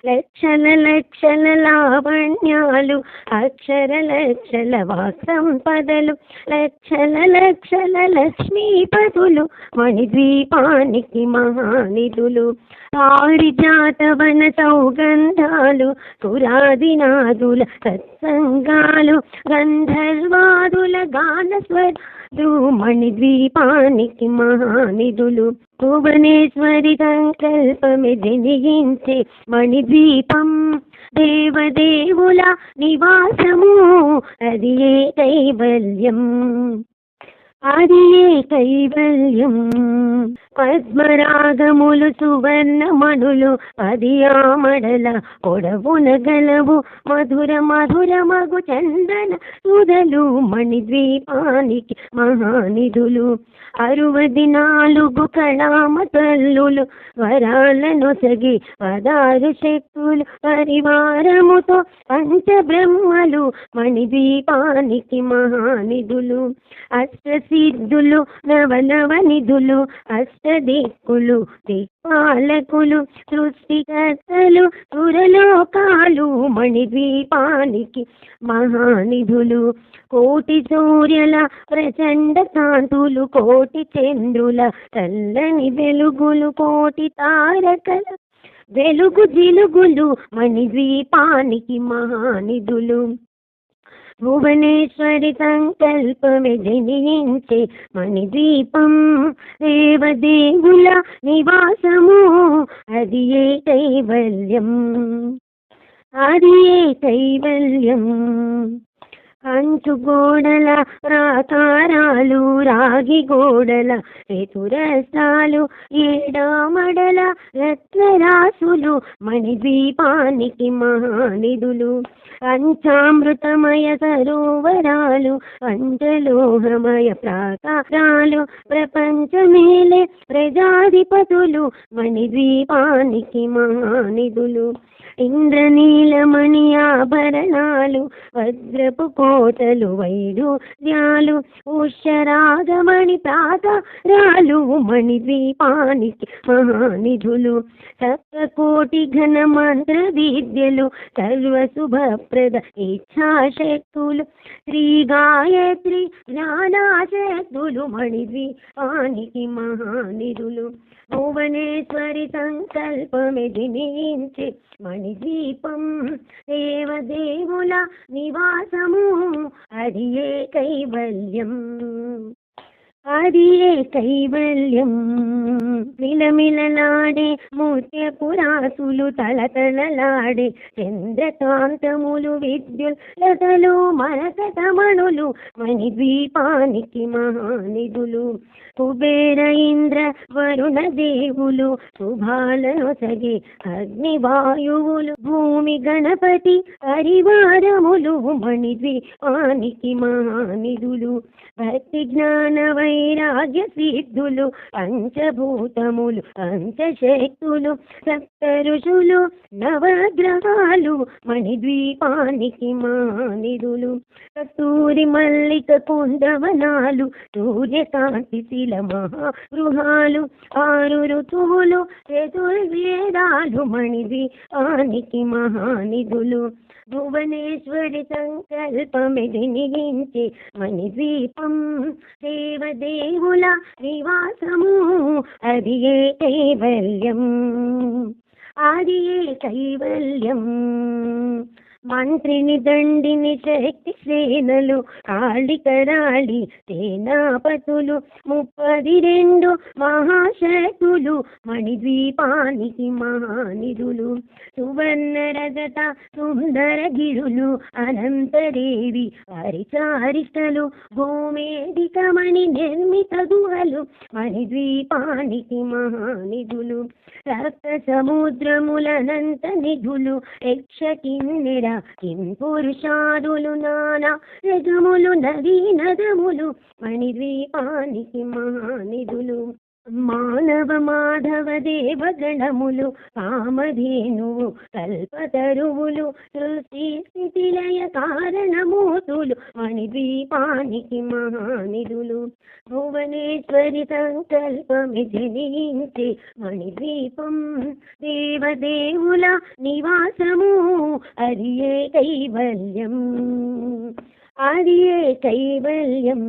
లక్షల లక్షల లావణ్యాలు అక్షర లక్షల వాక్సంపదలు లక్షల లక్షల లక్ష్మీపతులు మణిద్వీపానికి మహానిధులు. పారిజాతవన సౌగంధాలు సురాదినాదుల సత్సంగాలు గంధర్వాదుల గానస్వరాలు మణిద్వీపానికి మహానిధులు. భువనేశ్వరి సంకల్పమే జనించే మణిద్వీపం దేవదేవుల నివాసము అది ఏ కైవల్యం, అది ఏ కైవల్యం. పద్మరాగములు సువర్ణమణులు 10 ఆమడల పొడవున గలవు మధుర మధుర మగు చందన సుధలు మణిద్వీపానికి మహానిధులు. 64 కళామ తల్లులు వరాలను సగి 16 శక్తులు పరివారముతో పంచబ్రహ్మలు మణిద్వీపానికి మహానిధులు. అష్టసి సిద్ధులు నవనవ నిధులు అష్టదిక్కులు దిక్పాలకులు సృష్టికర్తలు సురలోకాలు మణిద్వీపానికి మహానిధులు కోటి సూర్యుల ప్రచండ కాంతులు కోటి చంద్రుల చల్లని వెలుగులు కోటి తారకల వెలుగు జిలుగులు మణిద్వీపానికి మహానిధులు భువనేశ్వరి సంకల్పమే జనించే మణిద్వీపం దేవదేవుల నివాసము అది ఏ కైవల్యం అది ఏ కైవల్యం కంచు గోడల ప్రాకారాలు రాగి గోడల చతురస్రాలు ఏడామడల రత్నరాసులు మణిద్వీపానికి మహానిధులు పంచామృతమయ సరోవరాలు పంచలోహమయ ప్రాకారాలు ప్రపంచమేలే ప్రజాధిపతులు మణిద్వీపానికి మహానిధులు ఇంద్రనీలమణి ఆభరణాలు వజ్రపు కోటలు వైడూర్యాలు ఉషరాగమణి ప్రాకారాలు మణిద్వీపానికి మహానిధులు సప్తకోటి ఘన మంత్ర విద్యలు సర్వశుభప్రద ఇచ్ఛాశక్తులు శ్రీ గాయత్రి జ్ఞానాశక్తులు మణిద్వీపానికి మహానిధులు భువనేశ్వరి సంకల్పమే జనించే మణిద్వీపం దేవదేవుల నివాసము అది ఏ కైవల్యం అది ఏ కైవల్యం మిలమిలలాడే ముత్యపురాసులు తలతలలాడే చంద్రకాంతములు విద్యుల్లతలు మరకతమణులు మణిద్వీపానికి మహానిధులు కుబేర ఇంద్ర వరుణ దేవులు శుభాలను సగి అగ్నివాయువులు భూమి గణపతి హరివారములు మణిద్వీపానికి మహానిధులు భక్తి జ్ఞాన వైరాగ్య సిద్ధులు పంచభూతములు పంచశక్తులు సప్త ఋషులు నవగ్రహాలు మణిద్వీపానికి మహానిధులు కస్తూరి మల్లిక కుందవనాలు సూర్యకాంతి శిల మహాగృహాలు ఆరు ఋతువులు చతుర్వేదాలు మణిద్వీపానికి మహానిధులు భువనేశ్వరి సంకల్పమే జనించే మణిద్వీపం దేవదేవుల నివాసము అది ఏ కైవల్యం అది ఏ కైవల్యం మంత్రిని దండిని శక్తి సేనలు కాళికరాళి సేనాపతులు 32 మహాశక్తులు మణిద్వీపానికి మహానిధులు సువర్ణ రజత సుందర గిరులు అనంతదేవి హరిచారిష్టలు భూమేదికమణి నిర్మిత గుహలు మణిద్వీపానికి మహానిధులు రక్త సముద్రములనంత నిధులు యక్ష కిన్నెర కిం పురుషాదులు నానా రజములు నదీ నదములు మణిద్వీపానికి మహానిధులు మానవ మాధవ దేవగణములు కామధేనువు కల్పతరువులు సృష్టి స్థితిలయ కారణమూతులు మణిద్వీపానికి మహానిధులు భువనేశ్వరి సంకల్పమి జనించే మణిద్వీపం దేవదేవుల నివాసము అది ఏ కైవల్యం అది ఏ కైవల్యం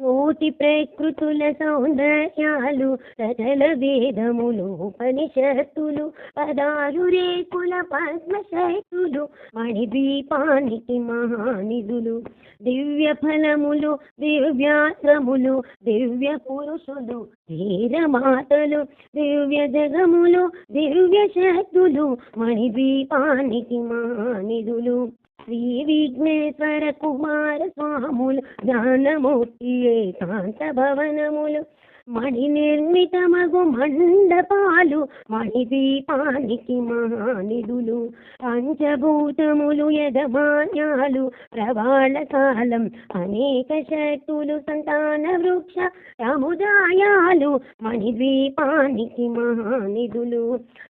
కోటి ప్రకృతుల సౌందర్యాలు సకల వేదములు ఉపనిషత్తులు 16 రేకుల పద్మశక్తులు మణిద్వీపానికి మహానిధులు దివ్య ఫలములు దివ్యాశ్రములు దివ్య పురుషులు ధీరమాతలు దివ్య జగములు దివ్య శక్తులు మణిద్వీపానికి మహానిధులు శ్రీ విఘ్నేశ్వర కుమార స్వాములు జ్ఞానమూర్తి ఏకాంత భవనములు మణి నిర్మితమగు మండపాలు మణిద్వీపానికి మహానిధులు. పంచభూతములు యజమాన్యాలు ప్రవాళ కాలం అనేక శక్తులు సంతాన వృక్ష సముదాయాలు మణిద్వీపానికి మహానిధులు.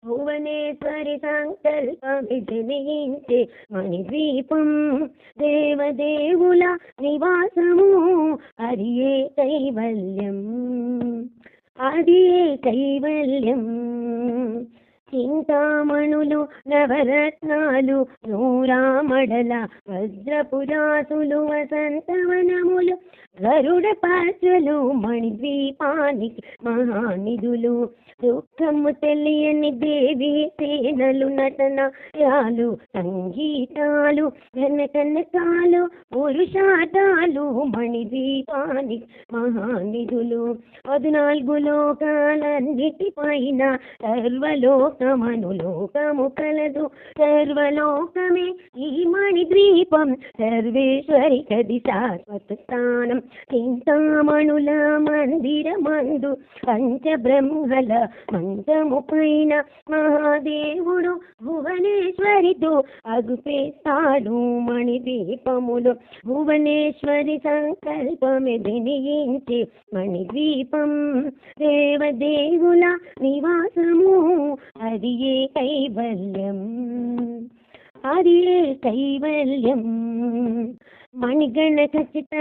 భువనేశ్వరి సంకల్పమి జనించే మణిద్వీపం దేవదేవుల నివాసము అది ఏ కైవల్యం, అది ఏ కైవల్యం. చింతామణులు నవరత్నాలు నూరామడల వజ్రపురాసులు వసంతవనములు గరుడ పచ్చలు మణిద్వీపానికి మహానిధులు. దుఃఖము తెలియని దేవి సేనలు నటనయాలు సంగీతాలు ఘనకనకాలు పురుషార్థాలు మణిద్వీపానికి మహానిధులు. 14 లోకాలన్నిటిపైన సర్వలోకమనులోకము కలదు. సర్వలోకమే ఈ మణిద్వీపం సర్వేశ్వరి కది శాశ్వత స్థానం. చింతామణుల మందిరమందు పంచబ్రహ్మల మంచము పైన మహాదేవుడు భువనేశ్వరితో అగుపేస్తాడు మణిద్వీపములు. భువనేశ్వరి సంకల్పమే జనించే మణిద్వీపం దేవదేవుల నివాసము అది ఏ కైవల్యం, అది ఏ కైవల్యం. మణిగణ ఖచ్చిత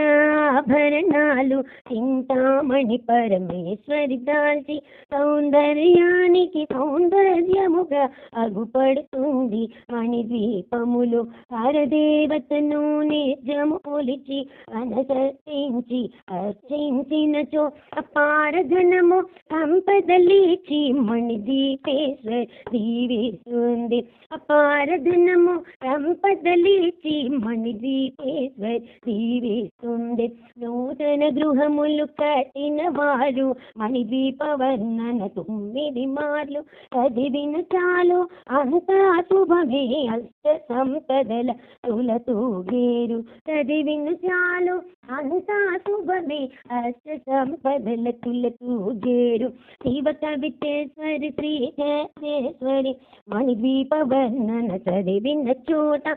ఆభరణాలు చింతామణి పరమేశ్వరి దాల్చి సౌందర్యానికి సౌందర్యముగా అగుపడుతుంది మణిద్వీపములు. పరదేవతను నిజము కొలిచి అనసర్తించి అర్చించినచో అపారధనము సంపదలిచి మణిద్వీపేశ్వరి దీవిస్తుంది. అపారధనము సంపదలిచి మణిద్వీపేశ్వరి దీవిస్తుంది. నూతన గృహములు కట్టిన వారు మణిద్వీప వర్ణన 9 మార్లు చదివిన చాలు అంతా శుభమే అష్ట సంపదల తులతూగేరు. చదివిన చాలు అంతా శుభమే అష్ట సంపదల తులతూగేరు. శివ కవితేశ్వరి శ్రీకేశ్వరి మణిద్వీప వర్ణన చదివిన చోట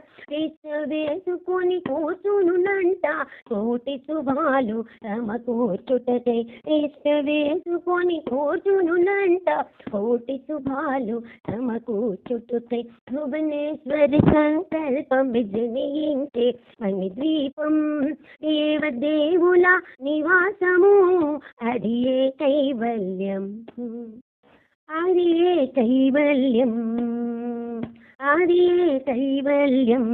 వేసుకొని కూర్చునునంట కోటి శుభాలు సమకూర్చుటకై. వేసుకొని కూర్చునునంట కోటి శుభాలు సమకూర్చుటకై. భువనేశ్వరి సంకల్పం విజయించే మణిద్వీపం దేవదేవుల నివాసము అది ఏ కైవల్యం, అది ఏ కైవల్యం, అది ఏ కైవల్యం.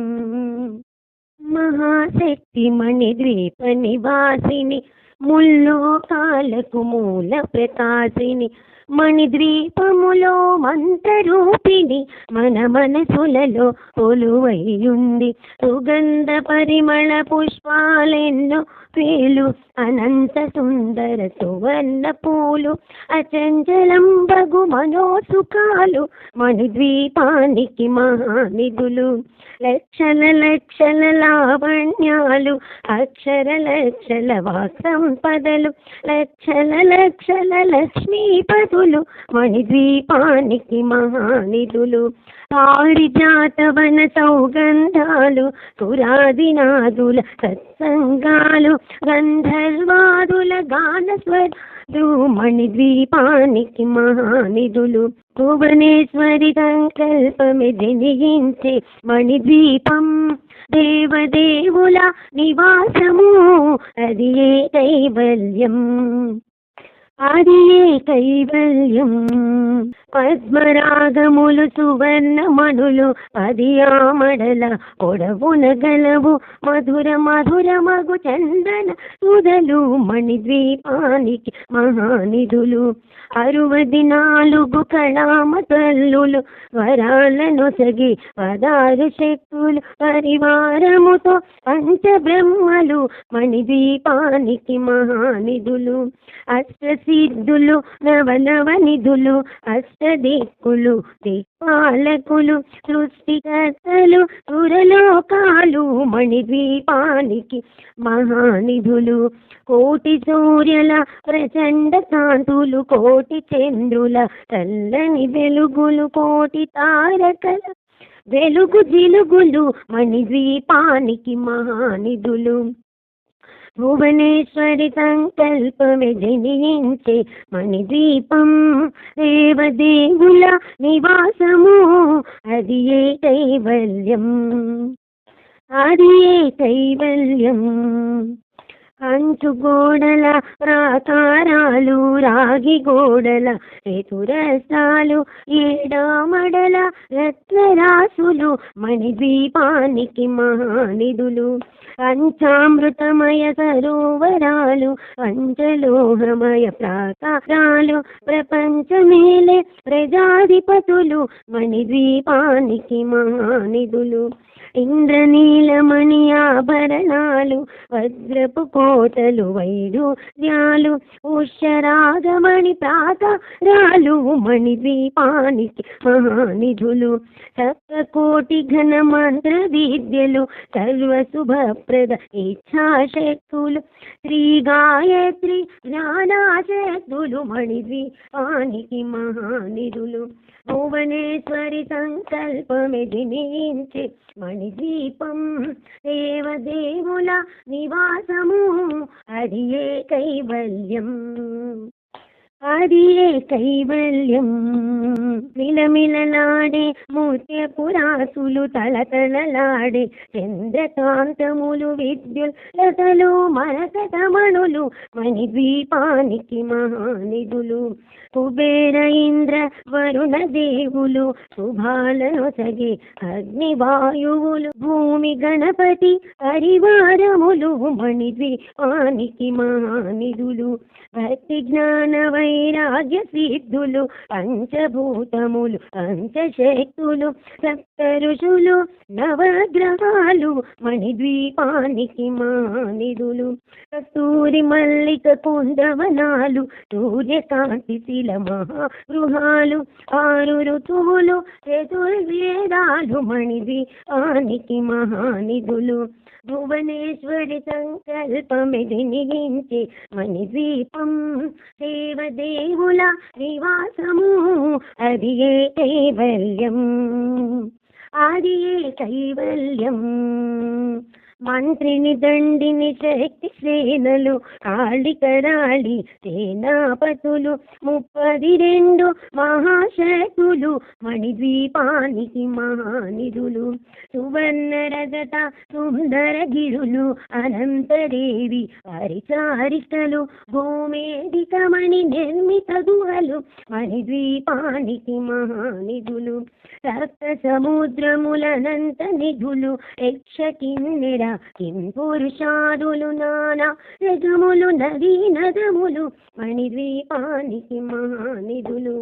మహాశక్తి మణిద్వీప నివాసిని ముల్లోకాలకు మూల ప్రకాశిని మణిద్వీపములో మంత్రరూపిణి మన మనసులలో కొలువైయుంది. సుగంధ పరిమళ పుష్పాలెన్నో వేలు అనంత సుందర సువర్ణ పూలు అచంచలం బగు మనోసుఖాలు మణిద్వీపానికి మహానిధులు. లక్షల లక్షల లావణ్యాలు అక్షర లక్షల వాక్సంపదలు లక్షల లక్షల లక్ష్మీపదులు మణిద్వీపానికి మహానిధులు. పారిజాతవన సౌగంధాలు సురాదినాదుల సత్సంగాలు గంధర్వాదుల గానస్వరాలు మణిద్వీపానికి మహానిధులు. భువనేశ్వరి సంకల్పమే జనించే మణిద్వీపం దేవదేవుల నివాసము అది ఏ కైవల్యం, అది ఏ కైవల్యం. పద్మరాగములు సువర్ణమణులు 10 ఆమడల పొడవున గలవు మధుర మధుర మగు చందన సుధలు మణిద్వీపానికి మహానిధులు. 64 కళామ తల్లులు వరాలను సగి 16 శక్తులు పరివారముతో పంచబ్రహ్మలు మణిద్వీపానికి మహానిధులు. అష్టసిద్ధులు నవనవ నిధులు అష్టదిక్కులు పాలకులు సృష్టికర్తలు సురలోకాలు మణిద్వీపానికి మహానిధులు. కోటి సూర్యుల ప్రచండ కాంతులు, కోటి చంద్రుల చల్లని వెలుగులు, కోటి తారకల వెలుగు జిలుగులు మణిద్వీపానికి మహానిధులు. భువనేశ్వరి సంకల్పమే జనించే మణిద్వీపం, దేవదేవుల నివాసము, అది ఏ కైవల్యం, అది ఏ కైవల్యం. కంచు గోడల ప్రాకారాలు, రాగి గోడల చతురస్రాలు, ఏడామడల రత్నరాసులు మణిద్వీపానికి మహానిధులు. పంచామృతమయ సరోవరాలు, పంచలోహమయ ప్రాకారాలు, ప్రపంచమేలే ప్రజాధిపతులు మణిద్వీపానికి మహానిధులు. ఇంద్రనీలమణి ఆభరణాలు, వజ్రపు కోటలు, వైడూర్యాలు, పుష్యరాగమణి ప్రాకారాలు మణిద్వీపానికి మహానిధులు. సప్తకోటి ఘన మంత్ర విద్యలు, సర్వశుభప్రద ఇచ్ఛాశక్తులు, శ్రీ గాయత్రి జ్ఞానాశక్తులు మణిద్వీపానికి మహానిధులు. భువనేశ్వరి సంకల్పమే జనించే మణిద్వీపం, దేవదేవుల నివాసము, అది ఏ కైవల్యం, అది ఏ కైవల్యం. మిలమిలలాడే ముత్యపురాసులు, తలతలలాడే చంద్రకాంతములు, విద్యుల్లతలు మరకతమణులు మణిద్వీపానికి మహానిధులు. కుబేర ఇంద్ర వరుణ దేవులు, శుభాలను సగే అగ్నివాయువులు, భూమి గణపతి పరివారములు మణిద్వీపానికి మహానిధులు. భక్తి జ్ఞాన వైరాగ్య సిద్ధులు, పంచభూతములు పంచశక్తులు, సప్త ఋషులు నవగ్రహాలు మణిద్వీపానికి మహానిధులు. కస్తూరి మల్లిక కుందవనాలు, సూర్యకాంతి శిల మహాగృహాలు, 6 ఋతువులు చతుర్వేదాలు మణిద్వీపానికి మహానిధులు. భువనేశ్వరి సంకల్పమే జనించే మణిద్వీపం, దేవదేవుల నివాసము, అది ఏ కైవల్యం, అది ఏ కైవల్యం. మంత్రిని దండిని శక్తి సేనలు, కాళికరాళి సేనాపతులు, 32 మహాశక్తులు మణిద్వీపానికి మహానిధులు. సువర్ణ రజత సుందర గిరులు, అనంతదేవి పరిచారికలు, భూమేదికమణి నిర్మిత గుహలు మణిద్వీపానికి మహానిధులు. సప్త సముద్రములనంత నిధులు, యక్ష కిన్నెర కింపురుషాదులు, నానా రజములు నదీ నదములు మణిద్వీపానికి మహానిధులు.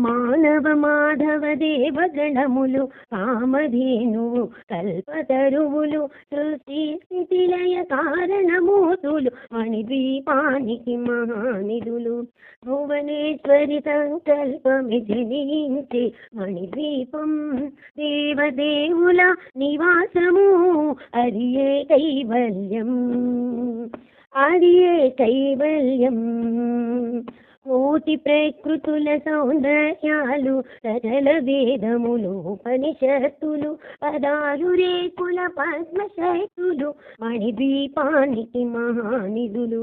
మానవ మాధవ దేవగణములు, కామధేనువు కల్పతరువులు, సృష్టి స్థితిలయ కారణమూతులు మణిద్వీపానికి మహానిధులు. భువనేశ్వరి సంకల్పమే జనించే మణిద్వీపం, దేవదేవుల నివాసము, అది ఏ కైవల్యం, అది ఏ కైవల్యం. కోటి ప్రకృతుల సౌందర్యాలు, సకల వేదములు ఉపనిషత్తులు, 16 రేకుల పద్మశక్తులు మణిద్వీపానికి మహానిధులు.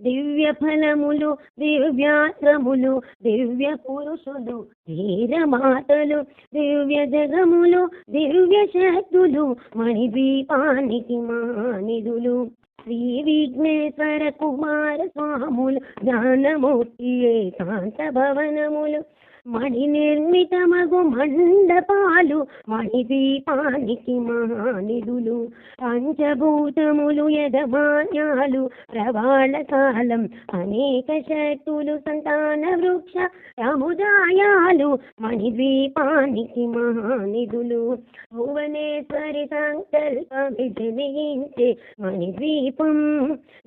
దివ్య ఫలములు, దివ్యాశ్రములు, దివ్య పురుషులు, ధీరమాతలు, దివ్య జగములు, దివ్య శక్తులు మణిద్వీపానికి మహానిధులు. శ్రీ విఘ్నేశ్వర కుమార స్వాములు, జ్ఞానమూర్తి ఏకాంత భవనములు, మణి నిర్మితమగు మండపాలు మణిద్వీపానికి మహానిధులు. పంచభూతములు యజమాన్యాలు, ప్రవాళ కాలం అనేక శక్తులు, సంతాన వృక్ష సముదాయాలు మణిద్వీపానికి మహానిధులు. భువనేశ్వరి సంకల్పమే జనించే మణిద్వీపం,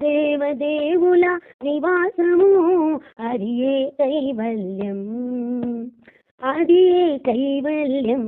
దేవదేవుల నివాసము, అది ఏ కైవల్యం, అది కైవల్యం.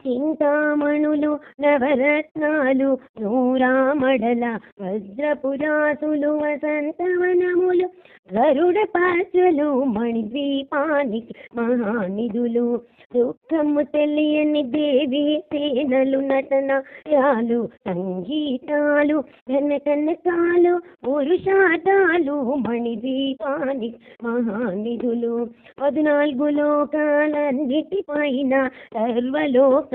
చింతామణులు నవరత్నాలు నూరామడల వజ్రపురాసులు వసంతవనములు గరుడ పాచలు మణిద్వీపానికి మహానిధులు. దుఃఖము తెలియని దేవి సేనలు నటనయాలు సంగీతాలు ఘనకనకాలు పురుషాటాలు మణిద్వీపానికి మహానిధులు. 14 లోకాలన్నిటిపైన సర్వలోకమనులోకము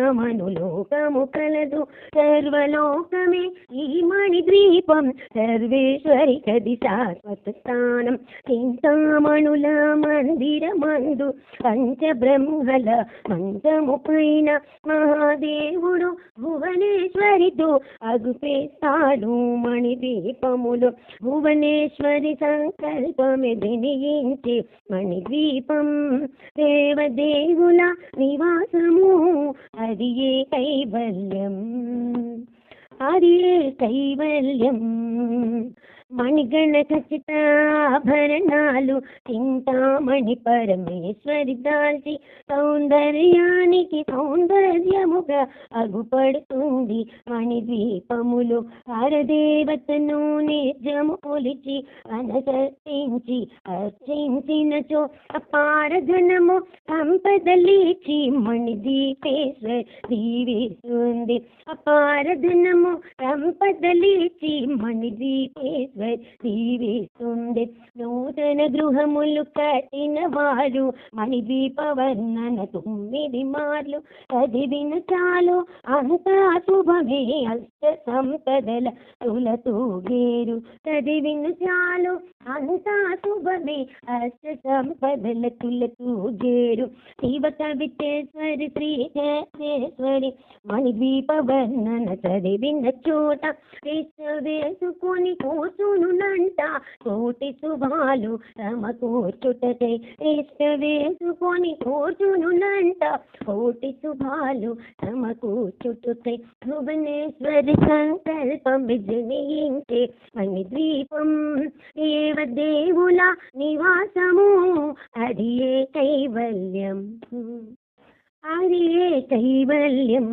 కలదు. సర్వలోకమే ఈ మణిద్వీపం సర్వేశ్వరి కది శాశ్వత స్థానం. చింతామణుల మందిరమందు పంచబ్రహ్మల మంచము పైన మహాదేవుడు భువనేశ్వరితో అగుపేస్తాడు మణిద్వీపములు. భువనేశ్వరి సంకల్పమే దినియించే మణిద్వీపం దేవదేవుల నివాసము. అది ఏ కైవల్యం, అది ఏ కైవల్యం. మణిగణ ఖచ్చిత ఆభరణాలు చింతామణి పరమేశ్వరి దాల్చి సౌందర్యానికి సౌందర్యముగా అగుపడుతుంది మణిద్వీపములు. పరదేవతను నిజము కొలిచి అనసర్తించి అర్చించినచో అపారధనము సంపదలిచి మణిద్వీపేశ్వరి దీవిస్తుంది. అపారధనము సంపదలిచి మణిద్వీపేశ్వరి దీవిస్తుంది. నూతన గృహములు కట్టిన వారు మణిద్వీప వర్ణన 9 మార్లు చదివిన చాలు అంతా శుభమే. అష్ట సంపదల తులతూగేరు చదివిన చాలు అంతా శుభమే. అష్ట సంపదల తులతూగేరు. శివ కవితేశ్వరి శ్రీ కేశేశ్వరి మణిద్వీప వర్ణన చదివిన చోట వేసుకొని కూర్చునునంట కోటి శుభాలు సమకూర్చుటకై. వేసుకొని కూర్చునునంట కోటి శుభాలు సమకూర్చుటకై. భువనేశ్వరి సంకల్పం విజయించే మణిద్వీపం దేవదేవుల నివాసము. అది ఏ కైవల్యం, అది ఏ కైవల్యం,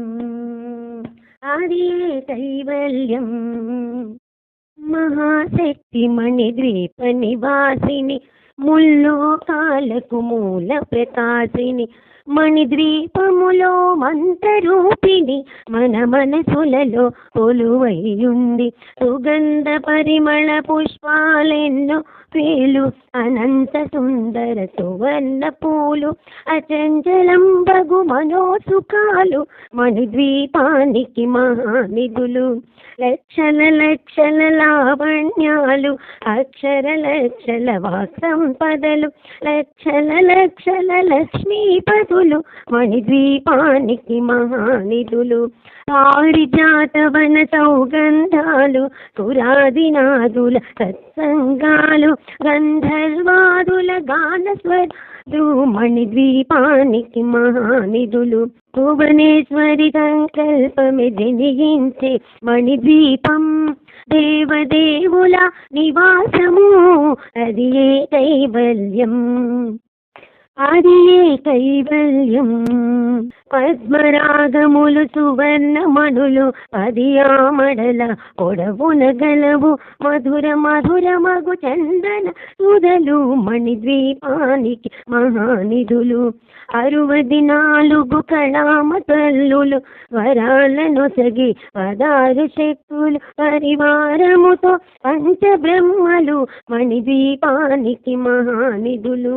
అది ఏ కైవల్యం. మహాశక్తి మణిద్వీప నివాసిని ముల్లోకాలకు మూల ప్రకాశిని. మణిద్వీపములో మంత్రరూపిణి మన మనసులలో కొలువైయుంది. సుగంధ పరిమళ పుష్పాలెన్నో వేలు అనంత సుందర సువర్ణ పూలు అచంచలం బగు మనోసుఖాలు మణిద్వీపానికి మహానిధులు. లక్షల లక్షల లావణ్యాలు అక్షర లక్షల వాక్సంపదలు లక్షల లక్షల లక్ష్మీపదులు మణిద్వీపానికి మహానిధులు. పారిజాతవన సౌగంధాలు సురాదినాదుల సత్సంగాలు గంధర్వాదుల గానస్వరాలు మణిద్వీపానికి మహానిధులు. భువనేశ్వరి సంకల్పమే జనించే మణిద్వీపం దేవదేవుల నివాసము. అది ఏ కైవల్యం, అది ఏ కైవల్యం. పద్మరాగములు సువర్ణమణులు 10 ఆమడల పొడవున గలవు మధుర మధుర మగు చందన సుధలు మణిద్వీపానికి మహానిధులు. 64 కళామ తల్లులు వరాలను సగి 16 శక్తులు పరివారముతో పంచబ్రహ్మలు మణిద్వీపానికి మహానిధులు.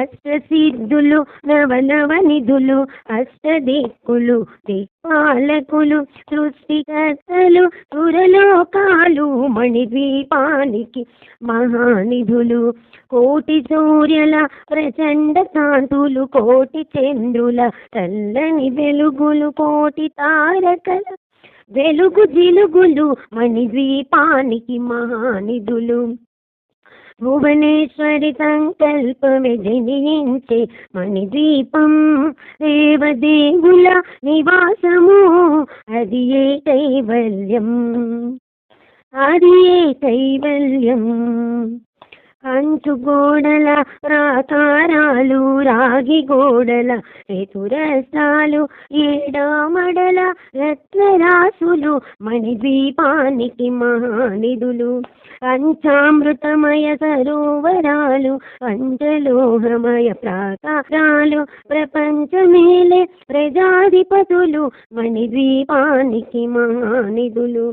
అష్టసిద్ధులు నవనవనిధులు అష్టదిక్కులు దిక్పాలకులు సృష్టికర్తలు సురలోకాలు మణిద్వీపానికి మహానిధులు. కోటి సూర్యుల ప్రచండ కాంతులు కోటి చంద్రుల చల్లని వెలుగులు కోటి తారకల వెలుగు జిలుగులు మణిద్వీపానికి మహానిధులు. భువనేశ్వరి సంకల్పమే జనించే మణిద్వీపం దేవదేవుల నివాసము. అది ఏ కైవల్యం, అది ఏ కైవల్యం, కంచు గోడల ప్రాకారాలు, రాగి గోడల చతురస్రాలు, ఏడామడల రత్నరాసులు, మణిద్వీపానికి మహానిధులు. పంచామృతమయ సరోవరాలు, పంచలోహమయ ప్రాకారాలు, ప్రపంచమేలే ప్రజాధిపతులు, మణిద్వీపానికి మహానిధులు.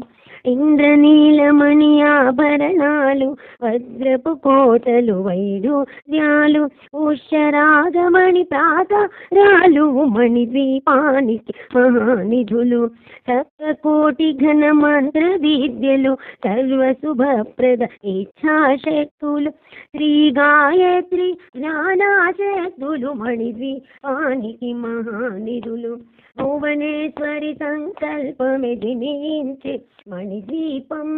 ఇంద్రనీలమణి ఆభరణాలు, వజ్రపు కోటలు, వైడూర్యాలు, ఉషరాగమణి ప్రాకారాలు, మణిద్వీపానికి మహానిధులు. సప్తకోటి ఘన మంత్ర విద్యలు, సర్వశుభప్రద ఇచ్ఛాశక్తులు, శ్రీ గాయత్రి జ్ఞానాశక్తులు, మణిద్వీపానికి మహానిధులు. భువనేశ్వరి సంకల్పమే జనించే మణిద్వీపం,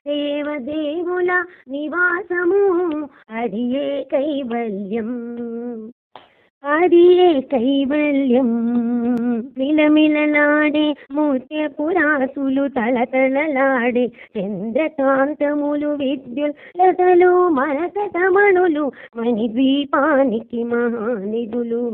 దేవదేవుల నివాసము, అది ఏ కైవల్యం, అది ఏ కైవల్యం. మిలమిలలాడే ముత్యపురాసులు, తలతలలాడే చంద్రకాంతములు, విద్యుల్లతలు, మరకతమణులు, మణిద్వీపానికి మహానిధులు.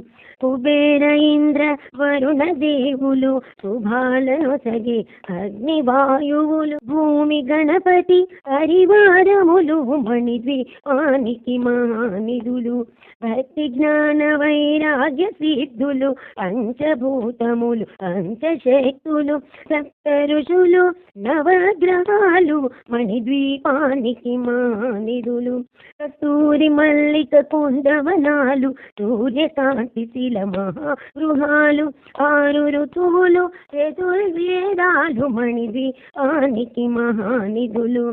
కుబేర ఇంద్ర వరుణ దేవులు, శుభాలను సగి అగ్నివాయువులు, భూమి గణపతి పరివారములు, మణిద్వీపానికి మహానిధులు. భక్తి జ్ఞాన వైరాగ్య సిద్ధులు, పంచభూతములు, పంచశక్తులు, సప్త ఋషులు, నవగ్రహాలు, మణిద్వీపానికి మహానిధులు. కస్తూరి మల్లిక కుందవనాలు, సూర్యకాంతి శిల మహాగృహాలు, 6 ఋతువులు, చతుర్వేదాలు, మణిద్వీపానికి మహానిధులు.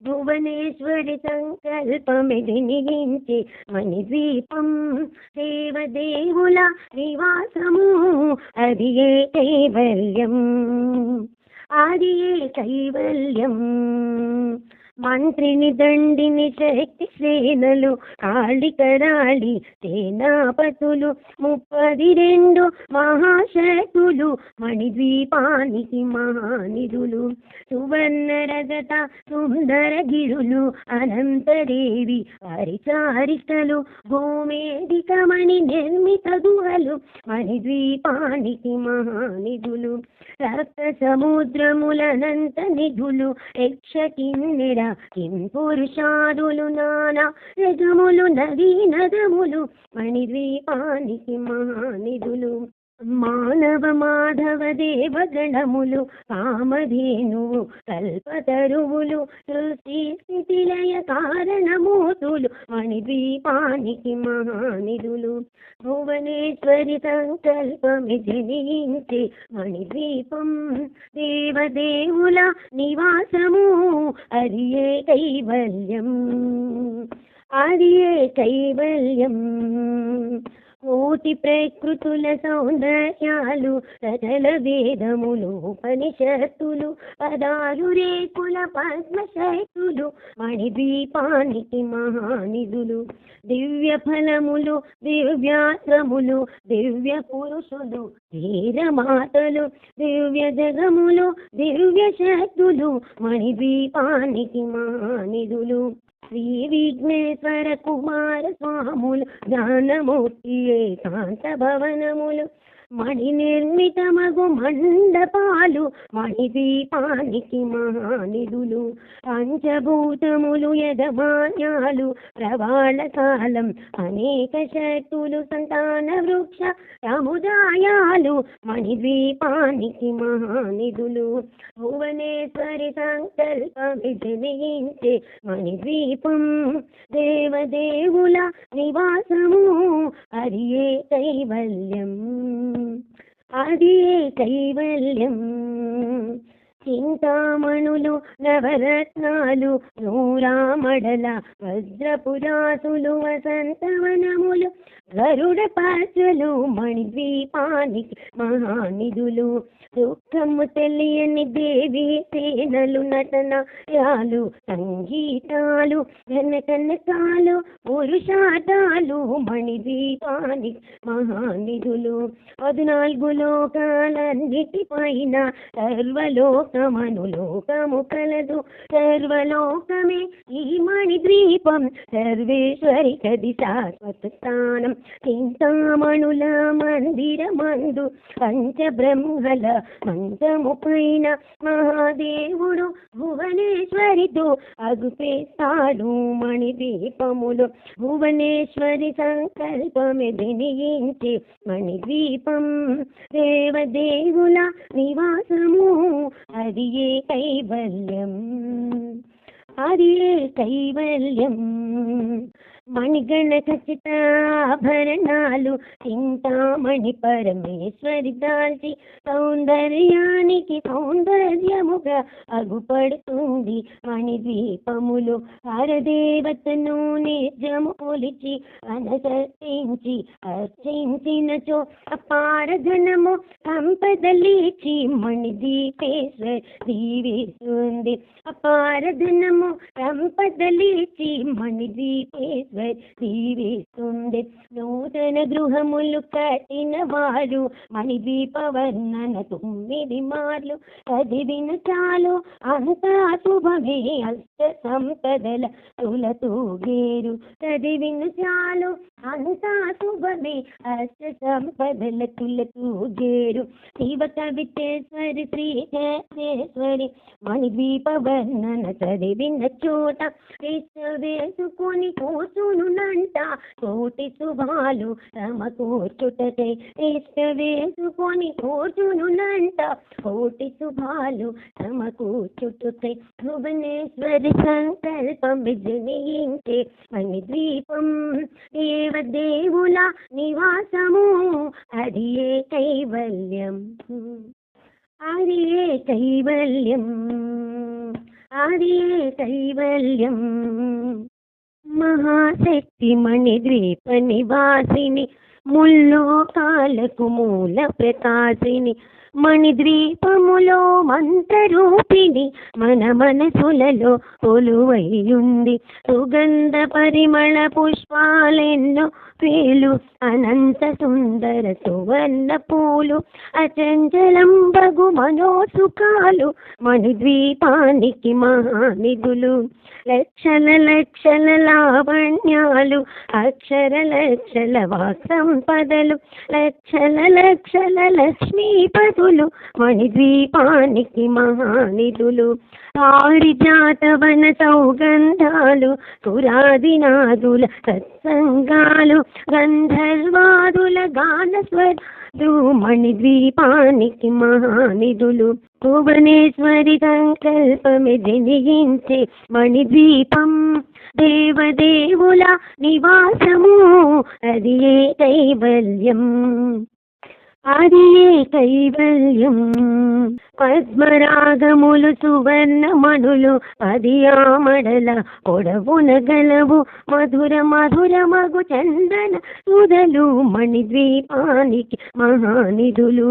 భువనేశ్వరి సంకల్పమే జనించే మణిద్వీపం, దేవదేవుల నివాసము, అది ఏ కైవల్యం, అది ఏ కైవల్యం. మంత్రిని దండిని శక్తి సేనలు, కాళికరాళి సేనాపతులు, 32 మహాశక్తులు, మణిద్వీపానికి మహానిధులు. సువర్ణ రజత సుందర గిరులు, అనంతదేవి పరిచారికలు, భూమేదికమణి నిర్మిత గుహలు, మణిద్వీపానికి మహానిధులు. సప్త సముద్రములనంత నిధులు, యక్ష కిన్నెర కిం పురుషాదులు, నానా రజములు, నదీ నదములు, మణిద్వీపానికి మహానిధులు. మానవ మాధవ దేవగణములు, కామధేనువు, కల్పతరువులు, సృష్టి స్థితిలయ కారణమూతులు, మణిద్వీపానికి మహానిధులు. భువనేశ్వరి సంకల్పమే జనించే మణిద్వీపం, దేవదేవుల నివాసము, అది ఏ కైవల్యం, అది ఏ కైవల్యం. కోటి ప్రకృతుల సౌందర్యాలు, సకల వేదములు, ఉపనిషత్తులు, 16 రేకుల పద్మశక్తులు, మణిద్వీపానికి మహానిధులు. దివ్య ఫలములు, దివ్యాశ్రములు, దివ్య పురుషులు, ధీరమాతలు, దివ్య జగములు, దివ్య శక్తులు, మణిద్వీపానికి మహానిధులు. శ్రీ విఘ్నేశ్వర కుమార స్వాములు, జ్ఞానమూర్తి ఏకాంత భవనములు, మణి నిర్మితమగు మండపాలు, మణిద్వీపానికి మహానిధులు. పంచభూతములు యజమాన్యాలు, ప్రవాళ కాలం, అనేక శక్తులు, సంతాన వృక్ష సముదాయాలు, మణిద్వీపానికి మహానిధులు. భువనేశ్వరి సంకల్పమే జనించే మణిద్వీపం, దేవదేవుల నివాసము, అది ఏ కైవల్యం, అది ఏ కైవల్యం. చింతామణులు, నవరత్నాలు, నూరామడల వజ్రపురాసులు, వసంతవనములు, గరుడపరచులు మణిద్వీపానికి మహానిధులు. దుఃఖము తెలియని దేవి సేనలు, నటనయాలు, సంగీతాలు, ఘనకనకాలు, పురుషాటాలు మణిద్వీపానికి మహానిధులు. 14 లోకాలన్నిటిపైన సర్వలోకమనులోకము కలదు. సర్వలోకమే ఈ మణిద్వీపం, సర్వేశ్వరి కది శాశ్వత స్థానం. చింతామణుల మందిరమందు పంచబ్రహ్మల మంచము పైన మహాదేవుడు భువనేశ్వరితో అగుపేస్తాడు మణిద్వీపములు. భువనేశ్వరి సంకల్పమే జనించే మణిద్వీపం, దేవదేవుల నివాసము, అది ఏ కైవల్యం, అది ఏ కైవల్యం. మణిగణ ఖచ్చిత ఆభరణాలు చింతామణి పరమేశ్వరి దాల్చి సౌందర్యానికి సౌందర్యముగా అగుపడుతుంది మణిద్వీపములు. హరదేవతను నిర్జము కొలిచి అనసర్తించి అర్చించినచో అపారధనము సంపదలిచి మణిద్వీపేశ్వరి దీవిస్తుంది. అపారధనము సంపదలిచి మణిద్వీపేశ్వరి దీవిస్తుంది. నూతన గృహములు కట్టిన వారు మణిద్వీప వర్ణన 9 మార్లు చదివిన చాలు అంతా శుభమే. అష్ట సంపదల తులతూగేరు, చదివిన చాలు అంతా శుభమే. అష్ట సంపదల తులతూగేరు. శివ కవితేశ్వరి శ్రీకేశ్వరి మణిద్వీప వర్ణన చదివిన చోట వేసుకొని కూర్చునునంట కోటి శుభాలు సమకూర్చుటకై. వేసుకొని కూర్చునునంట కోటి శుభాలు సమకూర్చుటకై. భువనేశ్వరి సంకల్పం విజయించే మణిద్వీపం, దేవదేవుల నివాసము, అది ఏ కైవల్యం, అది ఏ కైవల్యం, అది ఏ కైవల్యం. మహాశక్తి మణిద్వీప నివాసిని, ముల్లోకాలకు మూల ప్రకాశిని, మణిద్వీపములో మంత్రరూపిణి, మన మనసులలో కొలువైయుంది. సుగంధ పరిమళ పుష్పాలెన్నో వేలు, అనంత సుందర సువర్ణ పూలు, అచంచలం బగు మనోసుఖాలు మణిద్వీపానికి మహానిధులు. లక్షల లక్షల లావణ్యాలు, అక్షర లక్షల వాక్సంపదలు, లక్షల లక్షల లక్ష్మీపదులు మణిద్వీపానికి మహానిధులు. పారిజాతవన సౌగంధాలు, సురాదినాదుల సత్సంగాలు, గంధర్వాదుల గానస్వరాలు మణిద్వీపానికి మహానిధులు. భువనేశ్వరి సంకల్పమే జనించే మణిద్వీపం, దేవదేవుల నివాసము, అది ఏ కైవల్యం, అది ఏ కైవల్యం. పద్మరాగములు సువర్ణమణులు 10 ఆమడల పొడవున గలవు, మధుర మధుర మగు చందన సుధలు మణిద్వీపానికి మహానిధులు.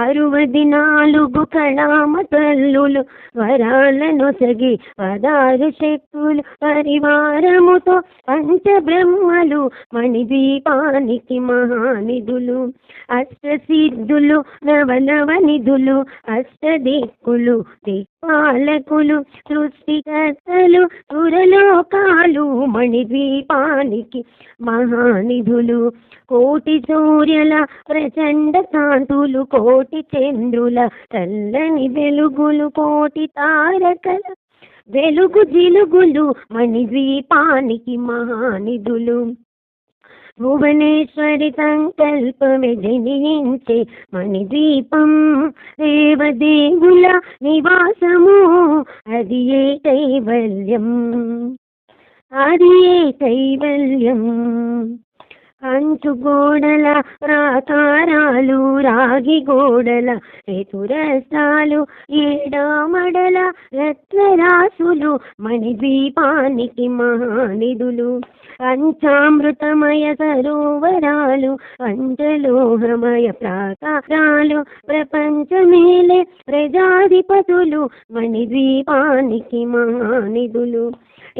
64 కళామ తల్లులు వరాలను సగి 16 శక్తులు పరివారముతో పంచబ్రహ్మలు మణిద్వీపానికి మహానిధులు. అష్టసిద్ధులు నవనవనిధులు, అష్టదిక్కులు దిక్పాలకులు, సృష్టికర్తలు సురలోకాలు మణిద్వీపానికి మహానిధులు. కోటి సూర్యుల ప్రచండ కాంతులు, కోటి చంద్రుల చల్లని వెలుగులు, కోటి తారకల వెలుగు జిలుగులు మణిద్వీపానికి మహానిధులు. భువనేశ్వరి సంకల్పమే జనించే మణిద్వీపం, దేవదేవుల నివాసము, అది ఏ కైవల్యం, అది ఏ కైవల్యం, అంచు గోడల ప్రాకారాలు, రాగి గోడల చతురస్రాలు, ఏడామడల రత్నరాసులు, మణిద్వీపానికి మహానిధులు. పంచామృతమయ సరోవరాలు, పంచలోహమయ ప్రాకారాలు, ప్రపంచమేలే ప్రజాధిపతులు, మణిద్వీపానికి మహానిధులు.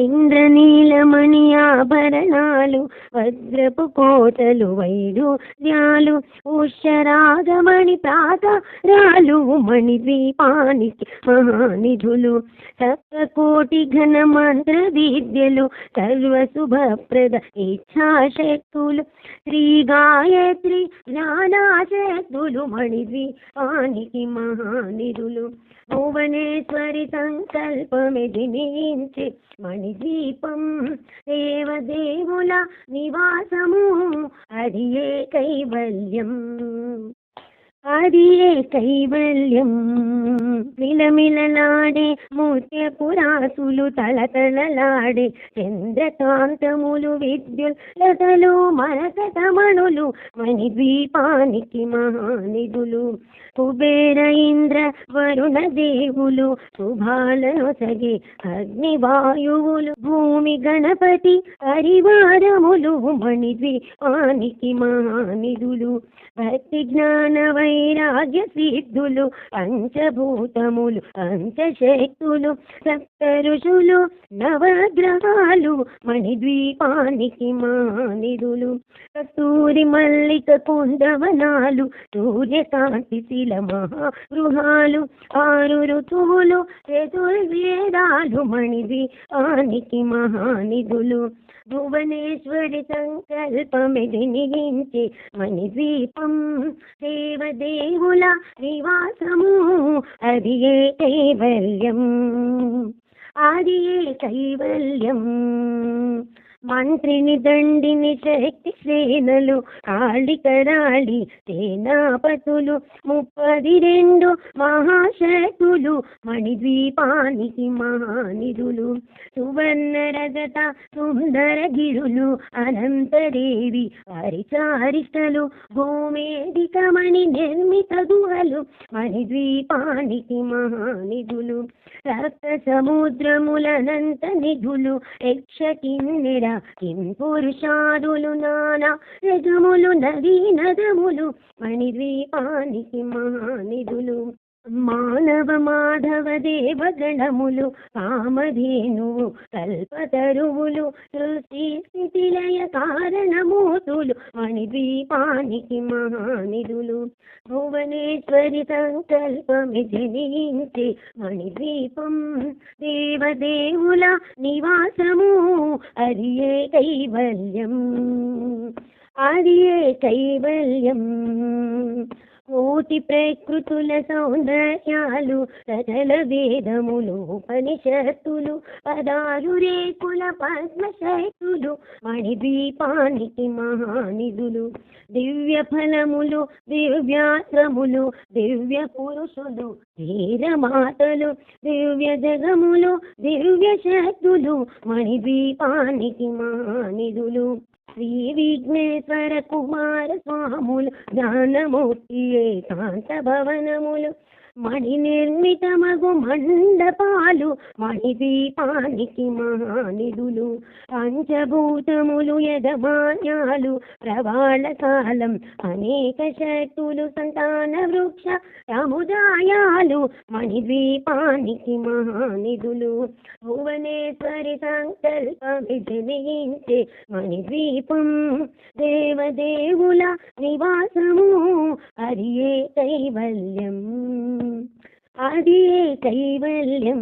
ఇంద్రనీలమణి ఆభరణాలు, వజ్రపు కోటలు, వైడూర్యాలు, ఉషరాగమణి ప్రాకారాలు, మణిద్వీపానికి మహానిధులు. సప్తకోటి ఘన మంత్ర విద్యలు, సర్వశుభప్రద ఇచ్ఛాశక్తులు, శ్రీ గాయత్రి జ్ఞానాశక్తులు, మణిద్వీపానికి మహానిధులు. భువనేశ్వరి సంకల్పమే జనించి మణిద్వీపం, దేవదేవుల నివాసము, అది ఏ కైవల్యం, అది ఏ కైవల్యం. మిలమిలలాడే ముత్యపురాసులు, తలతలలాడే చంద్రకాంతములు, విద్యుల్లతలు, మరకతమణులు, మణిద్వీపానికి మహానిధులు. కుబేర ఇంద్ర వరుణ దేవులు, శుభాలను సగి అగ్నివాయువులు, భూమి గణపతి హరివారములు, మణిద్వీపానికి మహానిధులు. భక్తి జ్ఞాన వైరాగ్య సిద్ధులు, పంచభూతములు, పంచశక్తులు, సప్త ఋషులు, నవగ్రహాలు, మణిద్వీపానికి మహానిధులు. కస్తూరి మల్లిక కుందవనాలు, సూర్యకాంతి శిల మహాగృహాలు, 6 ఋతువులు, చతుర్వేదాలు, మణిద్వీపానికి మహానిధులు. భువనేశ్వరి సంకల్పమే జనించి మణిద్వీపం, దేవదేవుల నివాసము, అది ఏ కైవల్యం, అది ఏ కైవల్యం. మంత్రిని దండిని శక్తి సేనలు, కాళికరాళి సేనాపతులు, 32 మహాశక్తులు, మణిద్వీపానికి మహానిధులు. సువర్ణ రజత సుందర గిరులు, అనంతదేవి హరిచారిష్టలు, భూమేదికమణి నిర్మిత గుహలు, మణిద్వీపానికి మహానిధులు. సప్త సముద్రములనంత నిధులు, యక్ష కిన్నెర కిం పురుషాదులు, నానా రజములు, నదీ నదములు, మణిద్వీపానికి మహానిధులు. మానవ మాధవ దేవగణములు, కామధేనువు, కల్పతరువులు, సృష్టి స్థితిలయ కారణమూతులు, మణిద్వీపానికి మహానిధులు. భువనేశ్వరి సంకల్పమే జనించి మణిద్వీపం, దేవదేవుల నివాసము, అది ఏ కైవల్యం, అది ఏ కైవల్యం. కోటి ప్రకృతుల సౌందర్యాలు, సకల వేదములు, ఉపనిషత్తులు, 16 రేకుల పద్మశక్తులు, మణిద్వీపానికి మహానిధులు. దివ్య ఫలములు, దివ్యాశ్రములు, దివ్య పురుషులు, ధీరమాతలు, దివ్య జగములు, దివ్య శక్తులు, మణిద్వీపానికి మహానిధులు. శ్రీ విఘ్నేశ్వర కుమార స్వాములు, జ్ఞానమూర్తి ఏకాంత భవనములు, మణి నిర్మితమగు మండపాలు, మణిద్వీపానికి మహానిధులు. పంచభూతములు యజమాన్యాలు, ప్రవాళ కాలం, అనేక శక్తులు, సంతాన వృక్ష సముదాయాలు, మణిద్వీపానికి మహానిధులు. భువనేశ్వరి సంకల్పమే జనించే మణిద్వీపం, దేవదేవుల నివాసము, అది ఏ కైవల్యం, అది ఏ కైవల్యం.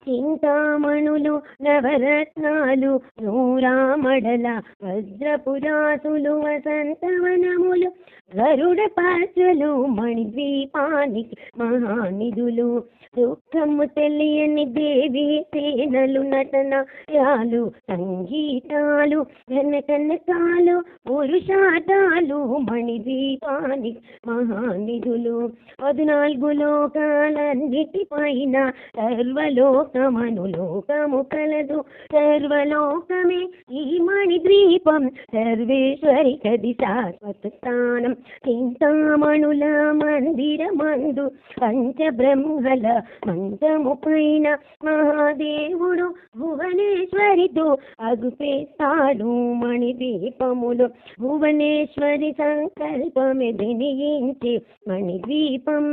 చింతామణులు, నవరత్నాలు, నూరామడల వజ్రపురాసులు, వసంతవనములు, గరుడ పచ్చలు, మణిద్వీపానికి మహానిధులు. దుఃఖము తెలియని దేవి సేనలు, నటనయాలు, సంగీతాలు, ఘనకనకాలు, పురుషాటాలు, మణిద్వీపానికి మహానిధులు. 14 లోకాలన్నిటిపైన సర్వలోకమను లోకము కలదు, సర్వలోకమే ఈ మణి మణిద్వీపం సర్వేశ్వరి కది శాశ్వత స్థానం చింతామణుల మందిరమందు పంచబ్రహ్మల మంచము పైన మహాదేవుడు భువనేశ్వరితో అగుపేస్తాడు మణిద్వీపములు భువనేశ్వరి సంకల్పమే జనించి మణిద్వీపం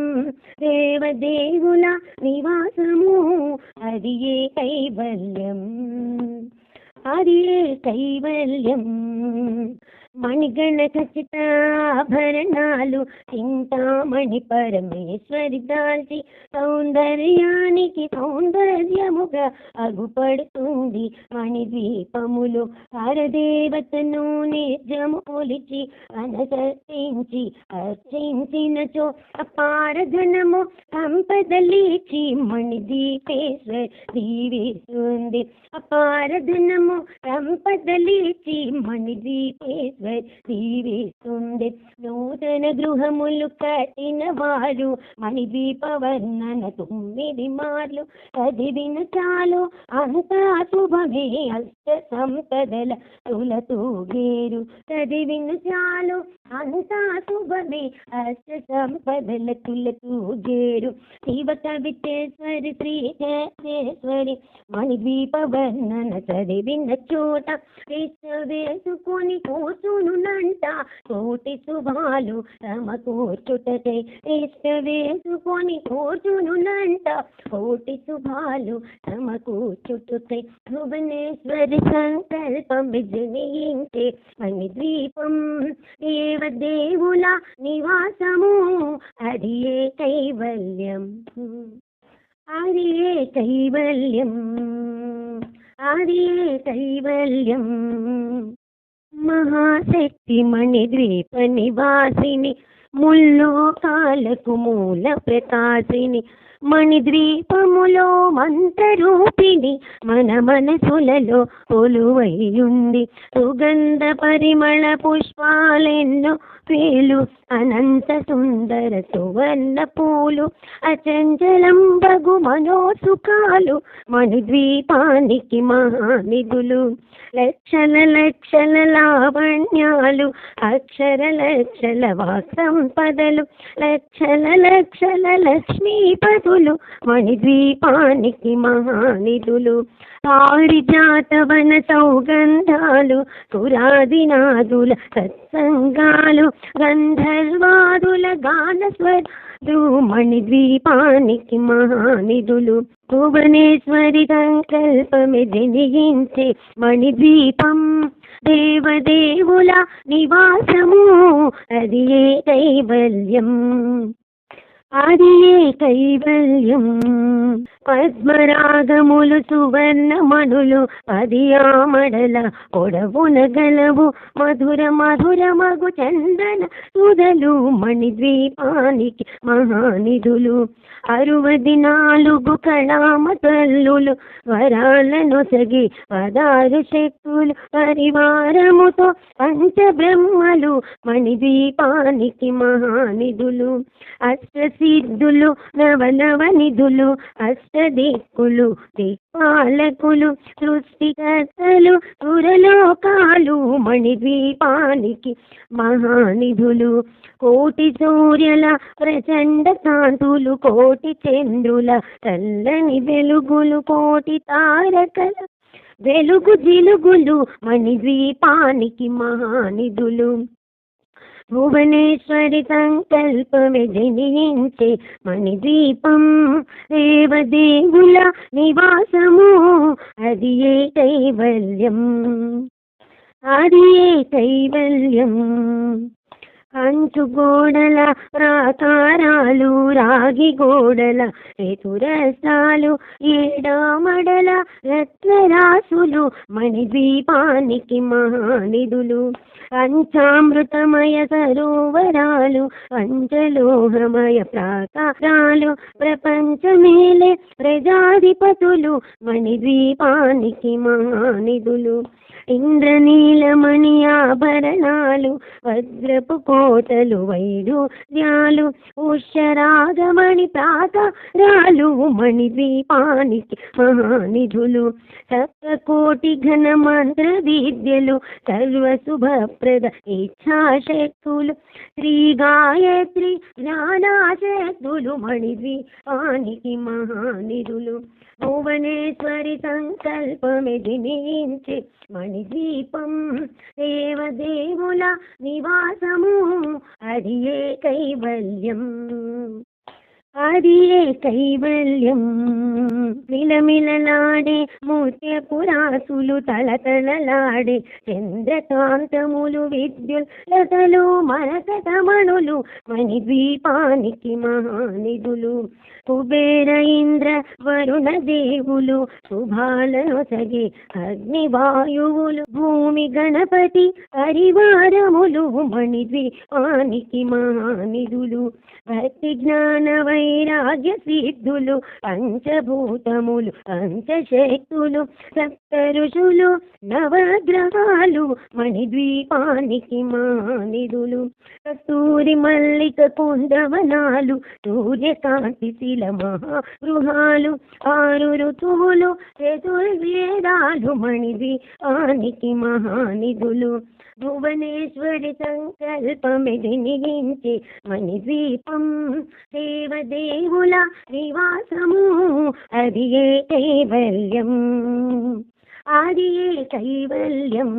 దేవదేవుల నివాసము అది ఏ కైవల్యం అది ఏ కైవల్యం మణిగణ ఖచ్చిత ఆభరణాలు చింతామణి పరమేశ్వరి దాల్చి సౌందర్యానికి సౌందర్యముగా అగుపడుతుంది మణిద్వీపములు పరదేవతను నిజము కొలిచి అనసర్తించి అర్చించినచో అపారధనము సంపదలిచి మణిద్వీపేశ్వరి దీవిస్తుంది అపారధనము సంపదలిచి మణిద్వీపేశ్వరి దీవిస్తుంది నూతన గృహములు కట్టిన వారు మణిద్వీప వర్ణన 9 మార్లు చదివిన చాలు అంతా శుభమే అష్ట సంపదల తులతూగేరు చదివిన చాలు అంతా శుభమే అష్ట సంపదల తులతూగేరు శివ కవితేశ్వరి శ్రీ కేశేశ్వరి మణిద్వీప వర్ణన చదివిన చోట వేసుకొని కూర్చునునంట కోటి శుభాలు సమకూర్చుటకై వేసుకొని కూర్చునునంట కోటి శుభాలు సమకూర్చుటకై భువనేశ్వరి సంకల్పం జనించే మణిద్వీపం దేవదేవుల నివాసము అది ఏ కైవల్యం అది ఏ కైవల్యం అది ఏ కైవల్యం మహాశక్తి మణిద్వీప నివాసిని ముల్లోకాలకు మూల ప్రకాశిని మణిద్వీపములో మంత్రరూపిణి మన మనసులలో కొలువైయుంది సుగంధ పరిమళ పుష్పాలెన్నో వేలు అనంత సుందర సువర్ణ పూలు అచంచలం బగు మనోసుఖాలు మణిద్వీపానికి మహానిధులు లక్షల లక్షల లావణ్యాలు అక్షర లక్షల వాక్సంపదలు లక్షల లక్షల లక్ష్మీపదులు మణిద్వీపానికి మహానిధులు పారిజాతవన సౌగంధాలు సురాదినాదుల సత్సంగాలు గంధర్వాదుల గానస్వరాలు మణిద్వీపానికి మహానిధులు భువనేశ్వరి సంకల్పమే జనించే మణిద్వీపం దేవదేవుల నివాసము అది ఏ కైవల్యం అది ఏ కైవల్యం పద్మరాగములు సువర్ణమణులు 10 ఆమడల పొడవున గలవు మధుర మధుర మగు చందన సుధలు మణిద్వీపానికి మహానిధులు 64 కళామ తల్లులు వరాలను సగి 16 శక్తులు పరివారముతో పంచబ్రహ్మలు మణిద్వీపానికి మహానిధులు అష్టసిద్ధులు నవనవనిధులు అష్టదిక్కులు దిక్పాలకులు సృష్టికర్తలు సురలోకాలు మణిద్వీపానికి మహానిధులు కోటి సూర్యుల ప్రచండ కాంతులు కోటి చంద్రుల చల్లని వెలుగులు కోటి తారకల వెలుగు జిలుగులు మణిద్వీపానికి మహానిధులు భువనేశ్వరి సంకల్పమే జనించే మణిద్వీపం దేవదేవుల నివాసము అది ఏ కైవల్యం అది ఏ కైవల్యం కంచు గోడల ప్రాకారాలు రాగి గోడల చతురస్రాలు ఏడామడల రత్నరాసులు మణిద్వీపానికి మహానిధులు పంచామృతమయ సరోవరాలు పంచలోహమయ ప్రాకారాలు ప్రపంచమేలే ప్రజాధిపతులు మణిద్వీపానికి మహానిధులు ఇంద్రనీలమణి ఆభరణాలు వజ్రపు కోటలు వైడూర్యాలు ఉషరాగమణి ప్రాకారాలు మణిద్వీపానికి మహానిధులు సప్తకోటి ఘన మంత్ర విద్యలు సర్వశుభప్రద ఇచ్ఛాశక్తులు శ్రీ గాయత్రి జ్ఞానాశక్తులు మణిద్వీపానికి మహానిధులు భువనేశ్వరి సంకల్పమే జనించే మణిద్వీపం దేవదేవుల నివాసము అది ఏ కైవల్యం అది ఏ కైవల్యం మిలమిలలాడే ముత్యపురాసులు తలతలలాడే చంద్రకాంతములు విద్యుల్లతలు మరకతమణులు మణిద్వీపానికి మహానిధులు కుబేర ఇంద్ర వరుణ దేవులు శుభాలను సగి అగ్నివాయువులు భూమి గణపతి పరివారములు మణిద్వీపానికి మహానిధులు భక్తి జ్ఞాన వైరాగ్య సిద్ధులు పంచభూతములు పంచశక్తులు సప్త ఋషులు నవగ్రహాలు మణిద్వీపానికి మహానిధులు కస్తూరి మల్లిక కుందవనాలు సూర్యకాంతి శిల మహాగృహాలు 6 ఋతువులు చతుర్వేదాలు మణిద్వీపానికి మహానిధులు భువనేశ్వరి సంకల్పమే జనించే మణిద్వీపం దేవదేవుల నివాసము అది ఏ కైవల్యం అది ఏ కైవల్యం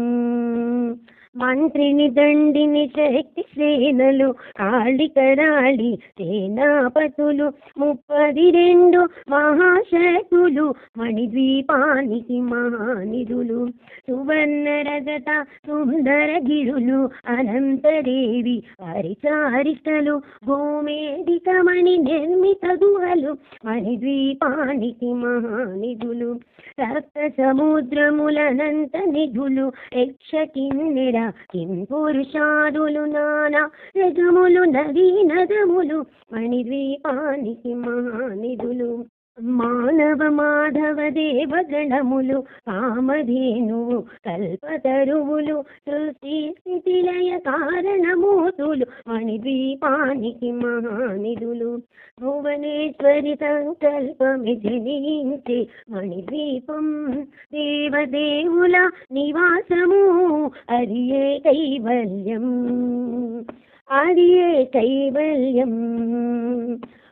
మంత్రిని దండిని శక్తి సేనలు కాళికరాళి సేనాపతులు 32 మహాశక్తులు మణిద్వీపానికి మహానిధులు సువర్ణ రజత సుందర గిరులు అనంతదేవి పరిచారికలు గోమేధికమణి నిర్మిత గుహలు మణిద్వీపానికి మహానిధులు సప్త సముద్రములనంత నిధులు యక్ష కిన్నెర కింపురుషాదులు నానా రజములు నదీ నదములు మణిద్వీపానికి మహానిధులు మానవ మాధవ దేవగణములు కామధేనువు కల్పతరువులు సృష్టి స్థితిలయ కారణమూతులు మణిద్వీపానికి మహానిధులు భువనేశ్వరి సంకల్పమి జనించే మణిద్వీపం దేవదేవుల నివాసము అది ఏ కైవల్యం అది ఏ కైవల్యం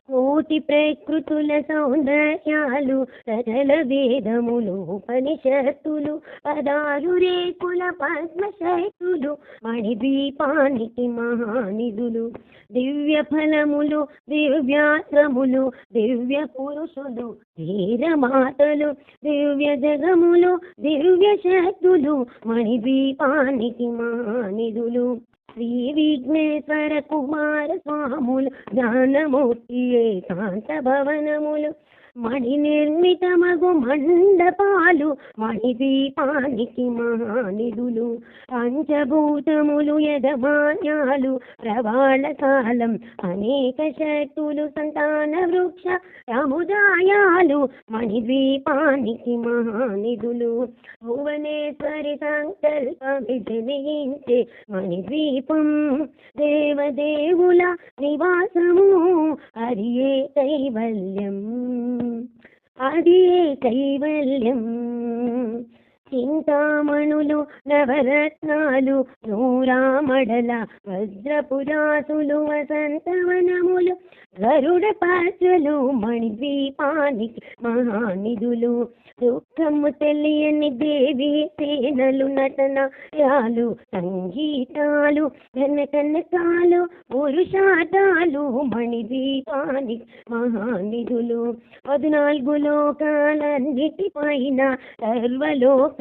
కోటి ప్రకృతుల సౌందర్యాలు సకల వేదములు ఉపనిషత్తులు 16 రేకుల పద్మశక్తులు మణిద్వీపానికి మహానిధులు దివ్య ఫలములు దివ్యాశ్రములు దివ్య పురుషులు ధీరమాతలు దివ్య జగములు దివ్య శక్తులు మణిద్వీపానికి మహానిధులు శ్రీ విఘ్నేశ్వర కుమార స్వాములు జ్ఞానమూర్తి ఏకాంత భవనములు మణి నిర్మితమగు మండపాలు మణిద్వీపానికి మహానిధులు పంచభూతములు యజమాన్యాలు ప్రవాళ కాలం అనేక శక్తులు సంతాన వృక్ష సముదాయాలు మణిద్వీపానికి మహానిధులు భువనేశ్వరి సంకల్పమి జనించే మణిద్వీపం దేవదేవుల నివాసము అది ఏ కైవల్యం అది ఏ కైవల్యం చింతామణులు నవరత్నాలు నూరామడల వజ్రపురాసులు వసంతవనములు గరుడ పాత్రలు మణిద్వీపానికి మహానిధులు దుఃఖము తెలియని దేవి సేనలు నటనయాలు సంగీతాలు ఘనకనకాలు పురుషాటాలు మణిద్వీపానికి మహానిధులు 14 లోకాలన్నిటిపైన సర్వలోకమనులోకము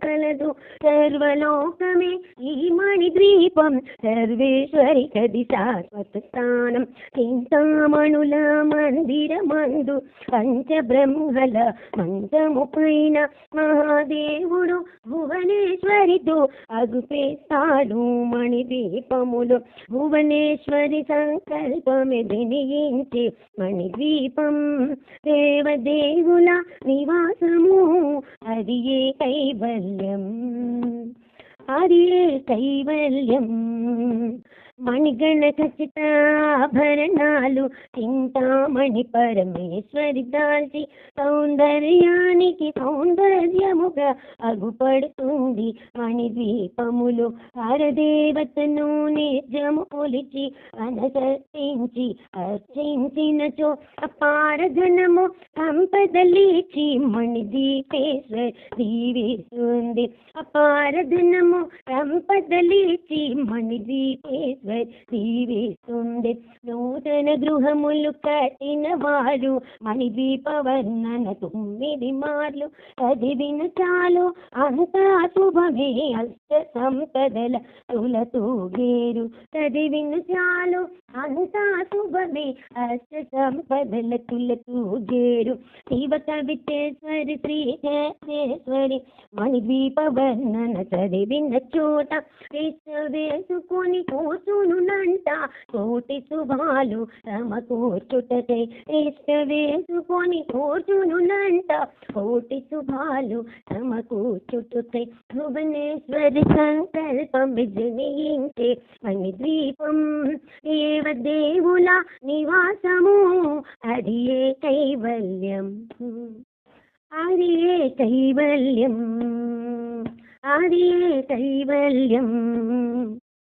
కలదు సర్వలోకమే ఈ మణిద్వీపం సర్వేశ్వరి కది శాశ్వత స్థానం చింతామణుల మందిరమందు పంచబ్రహ్మల మంచము పైన మహాదేవుడు భువనేశ్వరితో అగుపేస్తాడు మణిద్వీపములు భువనేశ్వరి సంకల్పమే జనించే మణిద్వీపం దేవదేవుల నివాసము అది ఏ కైవల్యం, అది ఏ కైవల్యం. మణిగణ ఖచ్చిత ఆభరణాలు చింతామణి పరమేశ్వరి దాల్చి సౌందర్యానికి సౌందర్యముగా అగుపడుతుంది. మణిద్వీపములు హరదేవతను నిజము కొలిచి అనసర్తించి అర్చించినచో అపారధనము సంపదలిచి మణిద్వీపేశ్వరి దీవిస్తుంది. అపారధనము సంపదలిచి మణిద్వీపేశ్వరి దీవిస్తుంది. నూతన గృహములు కట్టిన వారు మణిద్వీప వర్ణన 9 మార్లు చదివిన చాలు అంతా శుభమే. అష్ట సంపదల తులతూగేరు చదివిన చాలు అంతా శుభమే. అష్ట సంపదల తులతూగేరు. శివ కవితేశ్వరి శ్రీ కేశేశ్వరి మణిద్వీప వర్ణన చదివిన చోట వేసుకొని కూర్చునునంట కోటి శుభాలు సమకూర్చుటకై. వేసుకొని కూర్చునునంట కోటి శుభాలు సమకూర్చుటకై. భువనేశ్వరి సంకల్పం విజయించే మణిద్వీపం దేవదేవుల నివాసము. అది ఏ కైవల్యం, అది ఏ కైవల్యం, అది ఏ కైవల్యం.